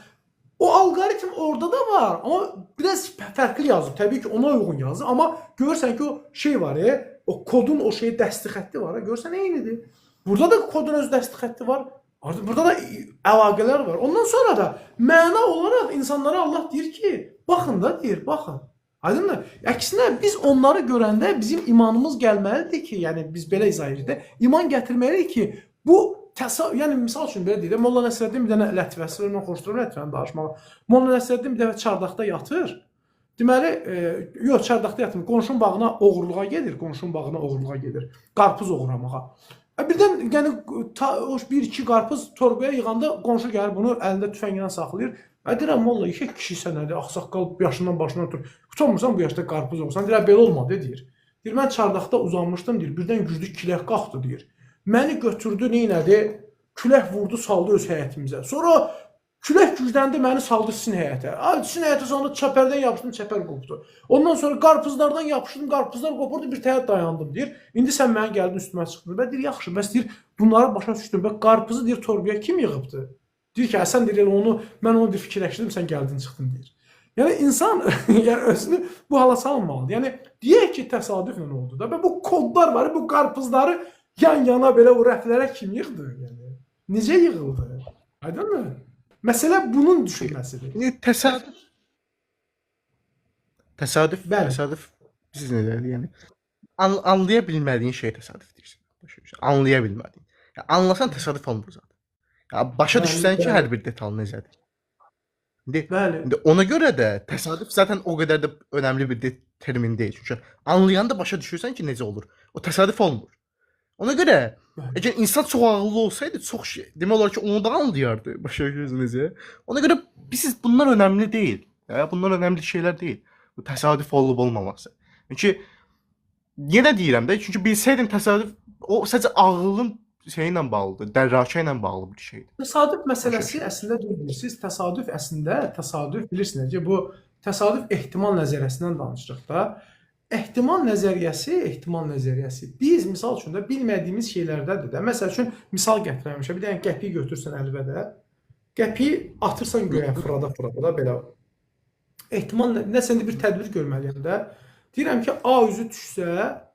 O algoritm orada da var, amma biraz fərqli yazılır. Təbii ki, ona uyğun yazılır, amma görürsən ki, o şey var, o kodun o şeyi dəsti xətti var, görürsən eynidir. Burada da kodun öz dəsti xətti var, burada da əlaqələr var. Ondan sonra da məna olaraq insanlara Allah deyir ki, baxın da deyir, baxın. Aydındır? Əksinə, biz onları görəndə bizim imanımız gəlməlidir ki, yəni biz belə izah edirik, iman gətirməliyik ki, bu yəni misal üçün belə deyək, Molla Nəsrəddin bir dənə lətifəsi var, mən xoşdurum lətifəni danışmağa. Molla Nəsrəddin bir dəfə çardaqda yatır Deməli, yox, çardaqda yatmır. Qonşunun bağına oğurluğa gedir, qonşunun bağına oğurluğa gedir. Qarpız oğurlamağa. Birdən yəni o 1-2 qarpız torbaya yığanda qonşu gəlir bunu əlində tüfənglə saxlayır. Deyirəm, molla, işə kişi sənədir, ağsaqqal yaşından başına otur. Utanmırsan bu yaşda qarpız oğursan. Deyirəm, belə olmadı, deyir. Deyir, mən çardaqda uzanmışdım, deyir, birdən güclü külək qalxdı, deyir. Məni götürdü, neynədi? Külək vurdu, saldı öz həyətimizə. Sonra külək gücləndi, məni saldı sizin həyətə. Sizin həyətə saldı, çəpərdən yapışdım, çəpər qopdu. Ondan sonra qarpızlardan yapışdım, qarpızlar qopurdu, bir təhət dayandım, deyir. İndi sən mənə gəldin, üstümə çıxdın. Və deyir, yaxşı, bəs deyir, bunları başa düşdüm. Və qarpızı deyir, torbaya kim yığıbdı? Deyir ki, sən deyir, mən onu bir fikirləşdirdim, sən gəldin, çıxdın, deyir. Yəni, insan yəni, özünü bu hala salmalıdır. Yəni, deyək ki, təsadüflə oldu da. Və bu kodlar var, bu qarpızları yan-yana belə o rəflərə kim yığdı? Yəni, necə yığıldı? Aydın mı? Məsələ bunun düşünməsidir. Təsadüf, Bəli. təsadüf siz nədir? Yəni anlaya bilmədiyin şey təsadüf deyirsən. Başa düşürsən. Anlaya bilmədiyin. Yəni anlasan təsadüf olmur zaten. Ya başa Bəli, düşsən ki, bəli. hər bir detal necədir. Bəli. İndi ona görə də təsadüf zaten o qədər də önəmli bir termin deyil. Çünki anlayanda başa düşürsən ki, necə olur. O təsadüf olmur. Ona görə Bəli. əgər insan çox ağıllı olsaydı, çox şey, demək olar ki, onu da anlayardı. Başa düşürsünüz necə? Ona görə bunlar önəmli deyil. Ya bunlar önəmli şeylər deyil. Bu təsadüf olub olmaması. Çünki yenə deyirəm də, çünki bilsəydin təsadüf o sadəcə ağlın şeyi ilə bağlıdır, dərrakə ilə bağlı bir şeydir. Təsadüf məsələsi əslində bilirsiniz, təsadüf bilirsiniz ki, bu təsadüf ehtimal nəzəriyyəsindən danışırıq da. Ehtimal nəzəriyyəsi biz misal üçün də bilmədiyimiz şeylərdədir də. Məsəl üçün misal gətirəmişəm. Bir dənə qəpik götürsən əlbədə. Qəpiyi atırsan göyə, fırada da belə. Ehtimal nəsə bir tədbir görməliyəm də. Deyirəm ki, A üzü düşsə,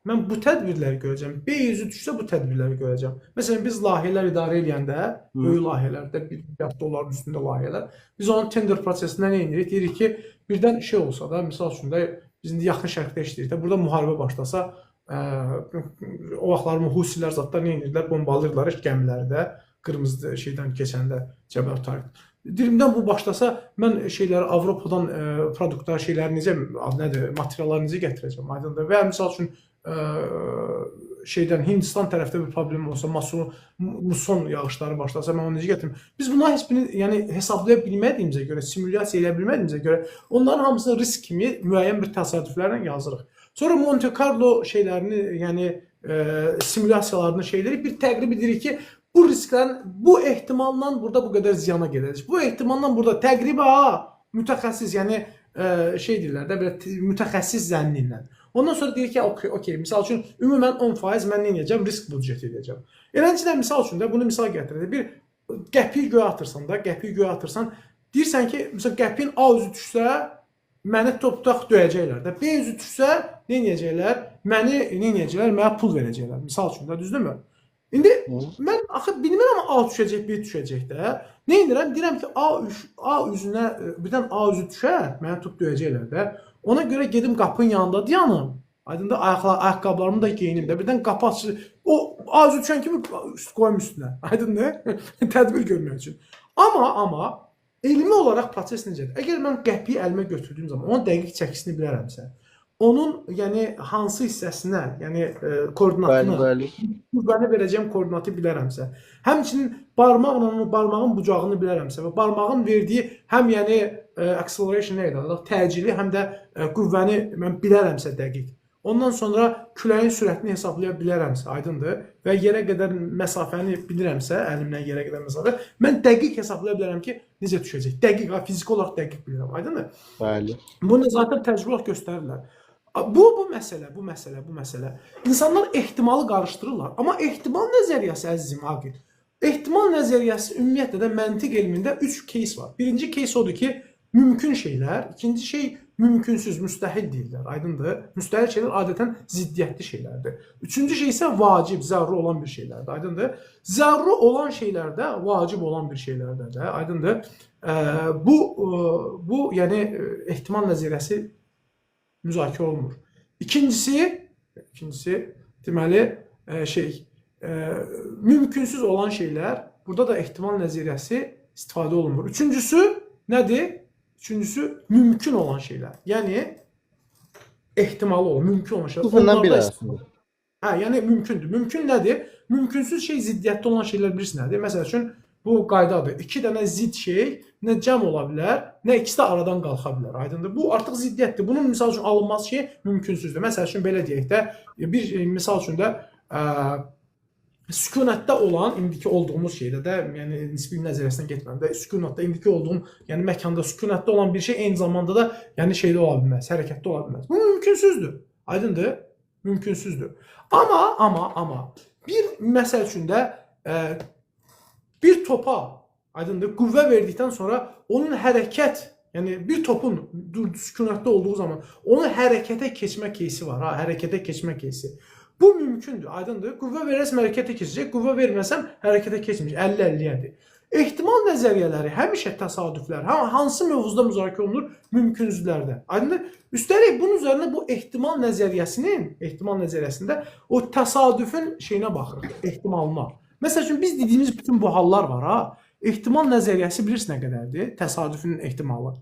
mən bu tədbirləri görəcəm. B üzü düşsə bu tədbirləri görəcəm. Məsələn, biz layihələr idarə edəndə, böyük layihələrdə, $1 milyard dolların üstündə layihələr, biz onun tender prosesində nə edirik? Deyirik ki, birdən şey olsa da, misal üçün də biz indi yaxın şərqdə işləyirik də, burada müharibə başlasa, o vaxtlar Husilər zatlar nə edirdilər? Bombalayırlar gəmiləri də, qırmızı şeydən keçəndə Cəbəl Tarix. Dilimdən bu başlasa, mən şeyləri Avropadan produktlar, şeyləri necə, materialları necə gətirəcəm, aydındır. Və misal üçün şeydən Hindistan tərəfdə bir problem olsa, muson yağışları başlasa, mən onu necə gətirim? Biz bunları heç birini yəni, hesablaya bilmədiyimizə görə, simülyasiya edə bilmədiyimizə görə, onların hamısını risk kimi müəyyən bir təsadüflərlə yazırıq. Sonra Monte Carlo şeylərini, yəni simülyasiyalarını şeyləri bir təqrib edirik ki, bu risklərin, bu ehtimalla burada bu qədər ziyana gedəcək. Bu ehtimalla burada təqribə mütəxəssis, yəni şey deyirlər də, belə mütəxəssis zənni ilə. Ondan sonra deyir ki, okey, misal üçün, ümumən 10% mən nə edəcəm? Risk büdceti edəcəm. Eləncə misal üçün də, bunu misal gətirir. Bir qəpiyi göyə atırsan, deyirsən ki, misal qəpiyin A üzü düşsə, məni top-tutaq döyəcəklər də. B üzü düşsə, nə edəcəklər? Mənə pul verəcəklər. Misal üçün də, düzdürmü? İndi mən axı bilmirəm A düşəcək, B düşəcək də. Nə edirəm? Deyirəm ki, A üzünə, birdən A üzü düşər, mənə tutub döyəcəklər də. Ona görə gedim qapının yanında dayanım. Aydında ayaqqabılarımı da geyinim də. Birdən qapı açılır. O A üzü düşən kimi qoyum üstünə. Aydındır? Tədbir görmək üçün. Amma elmi olaraq proses necədir? Əgər mən qəpiyi əlimə götürdüyüm zaman onun dəqiq çəkisini bilərəmsə, onun yəni hansı hissəsinə, yəni koordinatını, qüvvəni verəcəyim koordinatı bilərəmsə, həmçinin barmağın bucağını bilərəmsə və barmağın verdiyi həm yəni acceleration nə edir? Təcili, həm də qüvvəni mən bilərəmsə dəqiq. Ondan sonra küləyin sürətini hesablaya bilərəmsə, aydındır, və yerə qədər məsafəni bilirəmsə, əlimdən yerə qədər məsafə, mən dəqiq hesablaya bilərəm ki, necə düşəcək. Dəqiq, fiziki olaraq dəqiq bilirəm, aydındır? Bəli. Bunu zaten təcrübə olaraq göstərirlər. Bu məsələ. İnsanlar ehtimalı qarışdırırlar. Amma ehtimal nəzəriyyəsi, əzizim Aqil, ehtimal nəzəriyyəsi ümumiyyətlə də məntiq elmində 3 case var. Birinci case odur ki, mümkün şeylər, ikinci şey mümkünsüz, müstəhil deyirlər, aydındır. Müstəhil şeylər adətən ziddiyyətli şeylərdir. Üçüncü şey isə vacib, zəruri olan bir şeylərdir, aydındır. Zəruri olan şeylərdə, vacib olan bir şeylərdə də, aydındır. Bu yəni ehtimal nəzəriyyəsi müzakirə olunur. İkincisi deməli mümkünsüz olan şeylər, burada da ehtimal nəzəriyyəsi istifadə olunur. Üçüncüsü nədir? üçüncüsü mümkün olan şeylər. Yəni ehtimalı olan, mümkün olan şeylər. Bundan biri Onlarda arasında. hə, yəni mümkündür. Mümkün nədir? Mümkünsüz şey ziddiyyətdə olan şeylər birisi nədir? Məsəl üçün bu qaydadır. İki dənə zidd şey nə cəm ola bilər, nə ikisi də aradan qalxa bilər. Aydındır? Bu artıq ziddiyyətdir. Bunun misal üçün alınması şey mümkünsüzdür. Məsəl üçün belə deyək də, bir misal üçün də sükunətdə olan indiki olduğumuz şeydə də, yəni nisbi nəzəriyyəsinə getmirəm də, sükunətdə indiki olduğum, yəni məkanda sükunətdə olan bir şey eyni zamanda da yəni şeydə ola bilməz, hərəkətdə ola bilməz. Bu mümkünsüzdür. Aydındır? Mümkünsüzdür. Amma bir məsəl üçün də bir topa, aydındır, qüvvə verdikdən sonra onun hərəkət, yəni bir topun sükunətdə olduğu zaman onun hərəkətə keçmə кейsi var, ha, hərəkətə keçmə кейsi. Bu mümkündür, aydındır. Qüvvə verəsəm hərəkətə keçəcək, qüvvə verməsəm hərəkətə keçməyəcək. 50-50-yədir. Ehtimal nəzəriyyələri həmişə təsadüflər, hansı mövzuda müzakirə olunur? Mümkünsüzlərdə. Aydındır? Üstəlik bunun üzərinə bu ehtimal nəzəriyyəsində o təsadüfün şeyinə baxırıq, ehtimalına. Məsəl üçün biz dediyimiz bütün bu hallar var, ha. Ehtimal nəzəriyyəsi bilirsiniz nə qədərdir? Təsadüfün ehtimalı.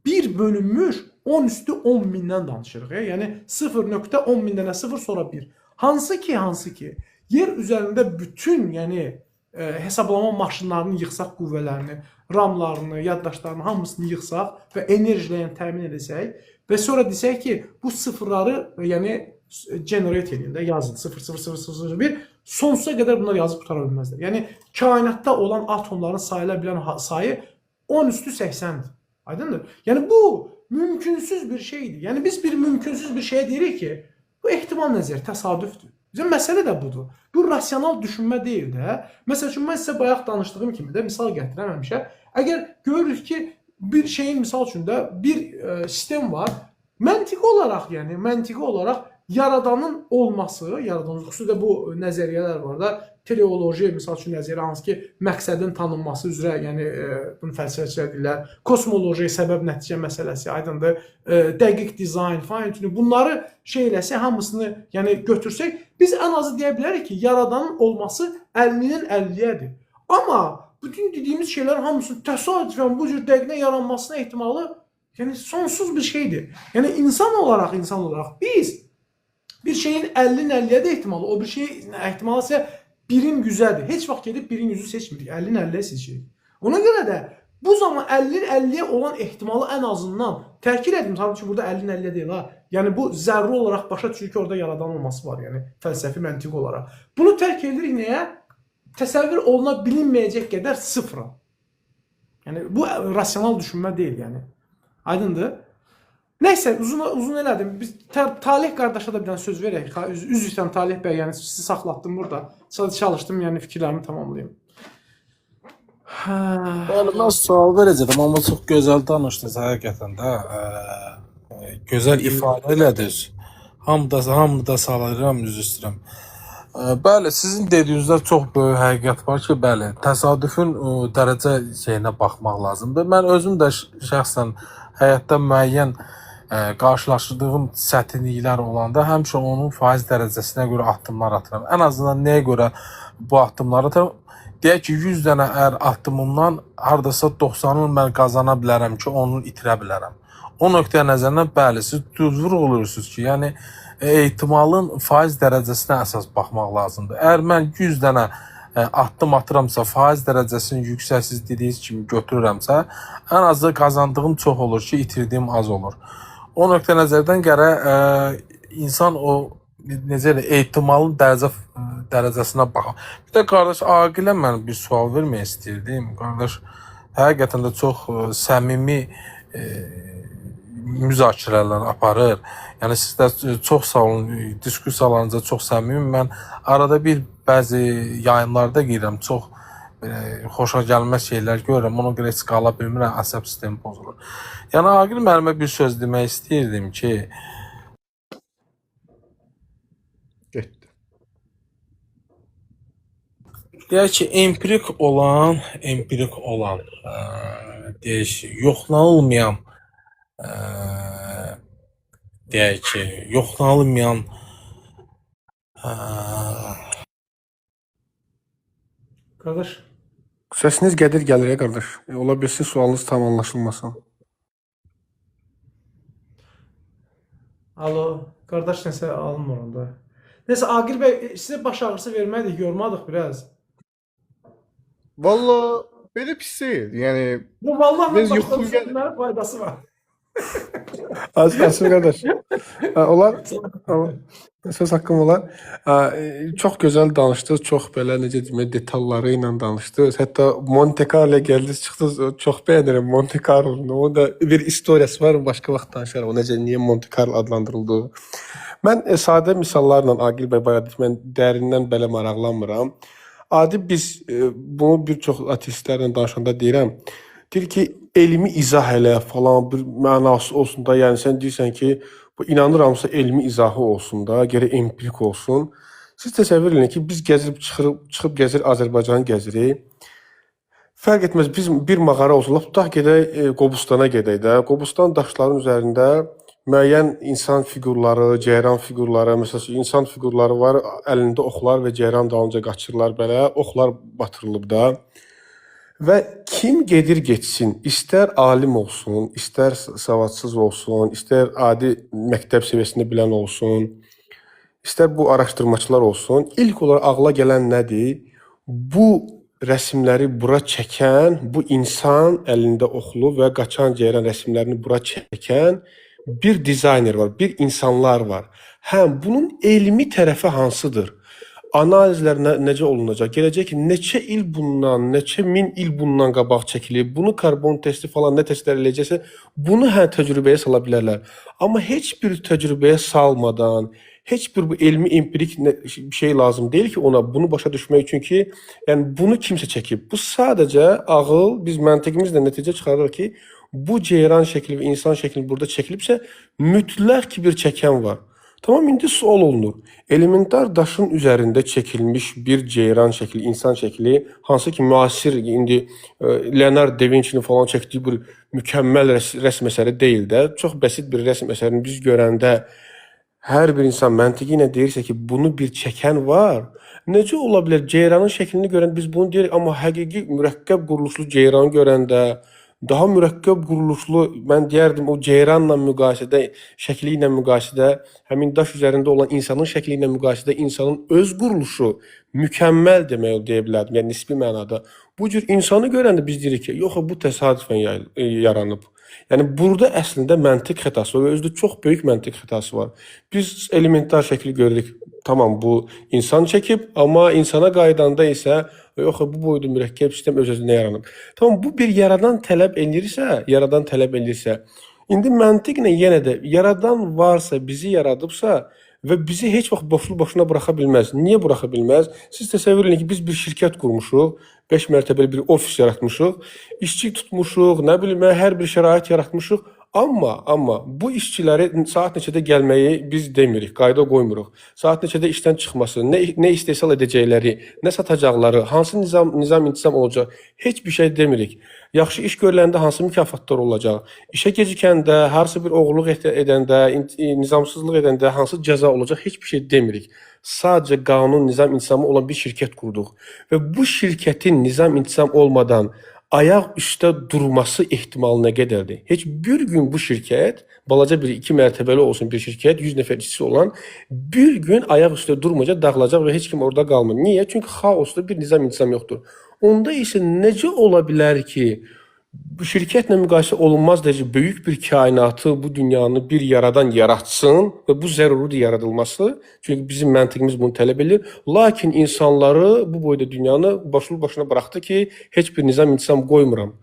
1 bölünmüş 10 üstü 10 mindən danışırıq. Yəni 0.10 mindən 0 sonra 1. Hansı ki, yer üzərində bütün, yəni hesablama maşınlarını yıxsaq, qüvvələrini, ramlarını, yaddaşlarını hamısını yıxsaq və enerjilə təmin edəsək və sonra desək ki, bu sıfırları, yəni generate edin də, yazın 0.0001, sonsuza qədər bunlar yazıb qutara bilməzlər. Yəni kainatda olan atomların sayıla bilən sayı 10 üstü 80-dir. Aydındır? Yəni bu mümkünsüz bir şeydir. Yəni biz bir mümkünsüz bir şeyə deyirik ki, bu ehtimal nəzəri təsadüfdür. Bizim məsələ də budur. Bu rasional düşünmə deyil də. Məsəl üçün mən sizə bayaq danışdığım kimi də misal gətirəm həmişə. Əgər görürük ki, bir şeyin misal üçün də bir sistem var. Məntiqi olaraq yaradanın olması, xüsusilə bu nəzəriyyələr var da, teleoloji misal üçün nəzəriyyə, hansı ki, məqsədin tanınması üzrə, yəni bunu fəlsəfəçilər deyirlər, kosmoloji, səbəb nəticə məsələsi, aydındır, dəqiq dizayn, fine tuning, bunları şey eləsə, hamısını yəni götürsək, biz ən azı deyə bilərik ki, yaradanın olması 50-nin 50-yədir. Amma bütün dediyimiz şeylər hamısının təsadüfən bu cür dəqiqlə yaranmasına ehtimalı yəni sonsuz bir şeydir. Yəni insan olaraq biz bir şeyin 50-nin 50-yə də ehtimalı, o bir şeyin ehtimalı isə 1-in 100-ədir. Heç vaxt gedib 1-in 100-ü seçmirik, 50-nin 50-yə seçirik. Ona görə də bu zaman 50-nin 50-yə olan ehtimalı ən azından təkid edim, tabii ki, burada 50-nin 50-yə deyil, ha. Yəni bu zərri olaraq başa düşürük ki, orada yaradan olması var, yəni fəlsəfi, məntiqi olaraq. Bunu tərk edirik nəyə? Təsəvvür oluna bilinməyəcək qədər sıfıra. Yəni bu rasional düşünmə deyil, yəni. Aydındır? Nəysə, uzun elədim. Biz Talih qardaşa da bir dənə söz verək. Üzr istəyirəm Talih bəy, yəni sizi saxlatdım burada. Sadəcə çalışdım, yəni fikirlərimi tamamlayım. Bəli, mən sual verəcəydim, amma çox gözəl danışdınız həqiqətən də. Gözəl ifadə elədiniz. Hamı da salıram, üzr istəyirəm. Bəli, sizin dediyinizdə çox böyük həqiqət var ki, bəli, təsadüfün dərəcə şeyinə baxmaq lazımdır. Mən özüm də şəxsən həyatda müəyyən qarşılaşdığım çətinliklər olanda həmişə onun faiz dərəcəsinə görə addımlar atıram. Ən azından nəyə görə bu addımları atıram? Deyək ki, 100 dənə əgər addımımdan hardasa 90'ını mən qazana bilərəm ki, onu itirə bilərəm. O nöqtəyə nəzərdən bəli, siz düz vurğuluyursunuz ki, yəni ehtimalın faiz dərəcəsinə əsas baxmaq lazımdır. Əgər mən 100 dənə addım atıramsa, faiz dərəcəsini yüksək siz dediyiniz kimi götürürəmsə, ən azı qazandığım çox olur ki, itirdiyim az olur. O nöqtə nəzərdən gərək insan o necə ehtimalın dərəcəsinə baxır. Bir də qardaş Aqilə mən bir sual vermək istəyirdim. Qardaş həqiqətən də çox səmimi müzakirələr aparır. Yəni siz də çox sağ olun, diskussiyalarınızda çox səmimi. Mən arada bir bəzi yayınlarda girirəm, çox xoşa gəlməz şeylər görürəm. Ona görə heç qala bilmirəm, əsəb sistemi pozulur. Yəni Aqil müəllimə bir söz demək istəyirdim ki, Getdi. deyək ki, empirik olan, deyək ki, yoxlanılmayan, deyək ki, yoxlanılmayan Qardaş, Səsiniz gəlir-gəlir qardaş. Ola bilsin sualınız tam anlaşılmasın. Alo, qardaş nəsə alınmır onda. Nəsə Aqil bəy, sizə baş ağrısı vermədik, yormadıq biraz. Valla belə pis deyil. Yəni Bu vallahi Biz mən yuxum başqa gəlir. bir faydası var. Asıl qardaş. Onlar söz haqqım olar. Çox gözəl danışdınız, çox belə necə deyim, detalları ilə danışdınız. Hətta Monte Carlo gəldiniz, çıxdınız. Çox bəyənirəm Monte Carlo-nu. O da bir istoriyası var, başqa vaxt danışarıq. O necə niyə Monte Carlo adlandırıldı. Mən sadə misallarla Aqil bəy bayaq dedi, mən dərindən belə maraqlanmıram. Adi biz bunu bir çox ateistlərlə danışanda deyirəm. Deyir ki, elmi izah elə falan bir mənası olsun da, yəni sən deyirsən ki, bu inanıramsa elmi izahı olsun da, gərək empirik olsun. Siz təsəvvür edin ki, biz çıxıb gəzir Azərbaycanı gəzirik. Fərq etməz, biz bir mağara olsun, lap tutaq gedək Qobustana gedək də. Qobustan daşların üzərində müəyyən insan fiqurları, ceyran fiqurları, məsələn, insan fiqurları var, əlində oxlar və ceyran dalınca qaçırlar belə, oxlar batırılıb da. Və kim gedir getsin, istər alim olsun, istər savadsız olsun, istər adi məktəb səviyyəsində bilən olsun, istər bu araşdırmaçılar olsun, ilk olaraq ağla gələn nədir? Bu rəsmləri bura çəkən, bu insan əlində oxlu və qaçan ceyran rəsmlərini bura çəkən bir dizayner var, bir insanlar var. Həm bunun elmi tərəfi hansıdır? Analizlər necə olunacaq? Gələcək ki, neçə il bundan, neçə min il bundan qabaq çəkilib, bunu karbon testi falan nə testlər eləyəcəksə, bunu təcrübəyə sala bilərlər. Amma heç bir təcrübəyə salmadan, heç bir bu elmi empirik bir şey lazım deyil ki, ona bunu başa düşmək üçün ki, yəni bunu kimsə çəkib. Bu sadəcə ağıl, biz məntiqimizlə nəticə çıxarırıq ki, bu ceyran şəkli və insan şəkli burada çəkilibsə, mütləq ki bir çəkən var. Tamam, indi sual olunur. Elementar daşın üzərində çəkilmiş bir ceyran şəkli, insan şəkli, hansı ki müasir indi Leonardo da Vinci'nin falan çəkdiyi bir mükəmməl rəsm əsəri deyil də, çox bəsit bir rəsm əsərini biz görəndə hər bir insan məntiqi ilə deyirsə ki, bunu bir çəkən var. Necə ola bilər? Ceyranın şəklini görəndə biz bunu deyirik, amma həqiqi mürəkkəb quruluşlu ceyranı görəndə daha mürəkkəb quruluşlu, mən deyərdim o ceyranla müqayisədə, şəkli ilə müqayisədə, həmin daş üzərində olan insanın şəkli ilə müqayisədə insanın öz quruluşu mükəmməl demək deyə bilərdim, yəni nisbi mənada. Bu cür insanı görəndə biz deyirik ki, yox, bu təsadüfən yaranıb. Yəni burada əslində məntiq xətası var və özdə çox böyük məntiq xətası var. Biz elementar şəkli görürük. Tamam, bu insan çəkib, amma insana qaydanda isə yox, bu boyda mürəkkəb sistem öz-özünə yaranıb. Tamam, bu bir yaradan tələb edirsə, indi məntiqlə yenə də yaradan varsa, bizi yaradıbsa və bizi heç vaxt boşuna buraxa bilməz. Niyə buraxa bilməz? Siz təsəvvür edin ki, biz bir şirkət qurmuşuq, 5 mərtəbəli bir ofis yaratmışıq, işçi tutmuşuq, nə bilim, hər bir şərait yaratmışıq. Amma bu işçiləri saat neçədə gəlməyi biz demirik, qayda qoymuruq. Saat neçədə işdən çıxması, nə istehsal edəcəkləri, nə satacaqları, hansı nizam-intizam olacaq, heç bir şey demirik. Yaxşı iş görüləndə hansı mükafatlar olacaq, işə gecikəndə, harsı bir oğurluq edəndə, nizamsızlıq edəndə hansı cəza olacaq, heç bir şey demirik. Sadəcə qanun, nizam-intizamı olan bir şirkət qurduq və bu şirkətin nizam-intizam olmadan ayaq üstə durması ehtimalı nə qədərdir? Heç bir gün bu şirkət, balaca bir 2 mərtəbəli olsun bir şirkət, 100 nəfər işçisi olan, bir gün ayaq üstə durmayacaq, dağılacaq və heç kim orada qalmır. Niyə? Çünki xaosda bir nizam-intizam yoxdur. Onda isə necə ola bilər ki, bu şirkətlə müqayisə olunmaz dərəcə böyük bir kainatı, bu dünyanı bir yaradan yaratsın və bu zəruridir yaradılması. Çünki bizim məntiqimiz bunu tələb edir. Lakin insanları bu boyda dünyanı başına buraxdı ki, heç bir nizam-intizam qoymuram.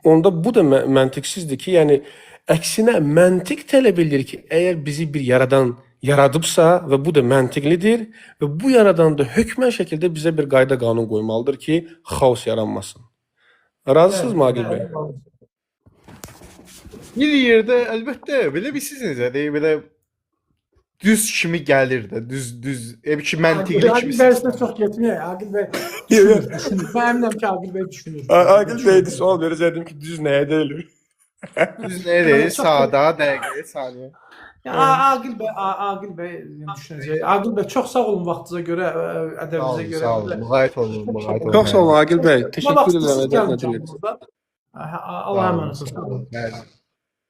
Onda bu da məntiqsizdir ki, yəni əksinə məntiq tələb edir ki, əgər bizi bir yaradan yaradıbsa və bu da məntiqlidir və bu yaradan da hökmən şəkildə bizə bir qayda qanun qoymalıdır ki, xaos yaranmasın. Razısınızmı Aqil bəy? Bir yerdə əlbəttə belə bir siz necədir? Belə düz kimi gəlir də, düz, ki məntiqli kimi. Aqil bəy çox getməyək. Aqil bəy düşünür. Mən əminəm ki, Aqil bəy düşünür. Aqil bəydə sual verəcəkdim ki, düz nəyə deyilir? Düz nə deyir? Sadə, dəqiqə, saniyə. Aqil bəy düşünəcək. Aqil bəy çox sağ olun vaxtınıza görə, ədəbinizə görə. Sağ olun, müğayət olun. Çox sağ olun Aqil bəy. Təşəkkür edirəm. Allah əmanət olsun. Bəli.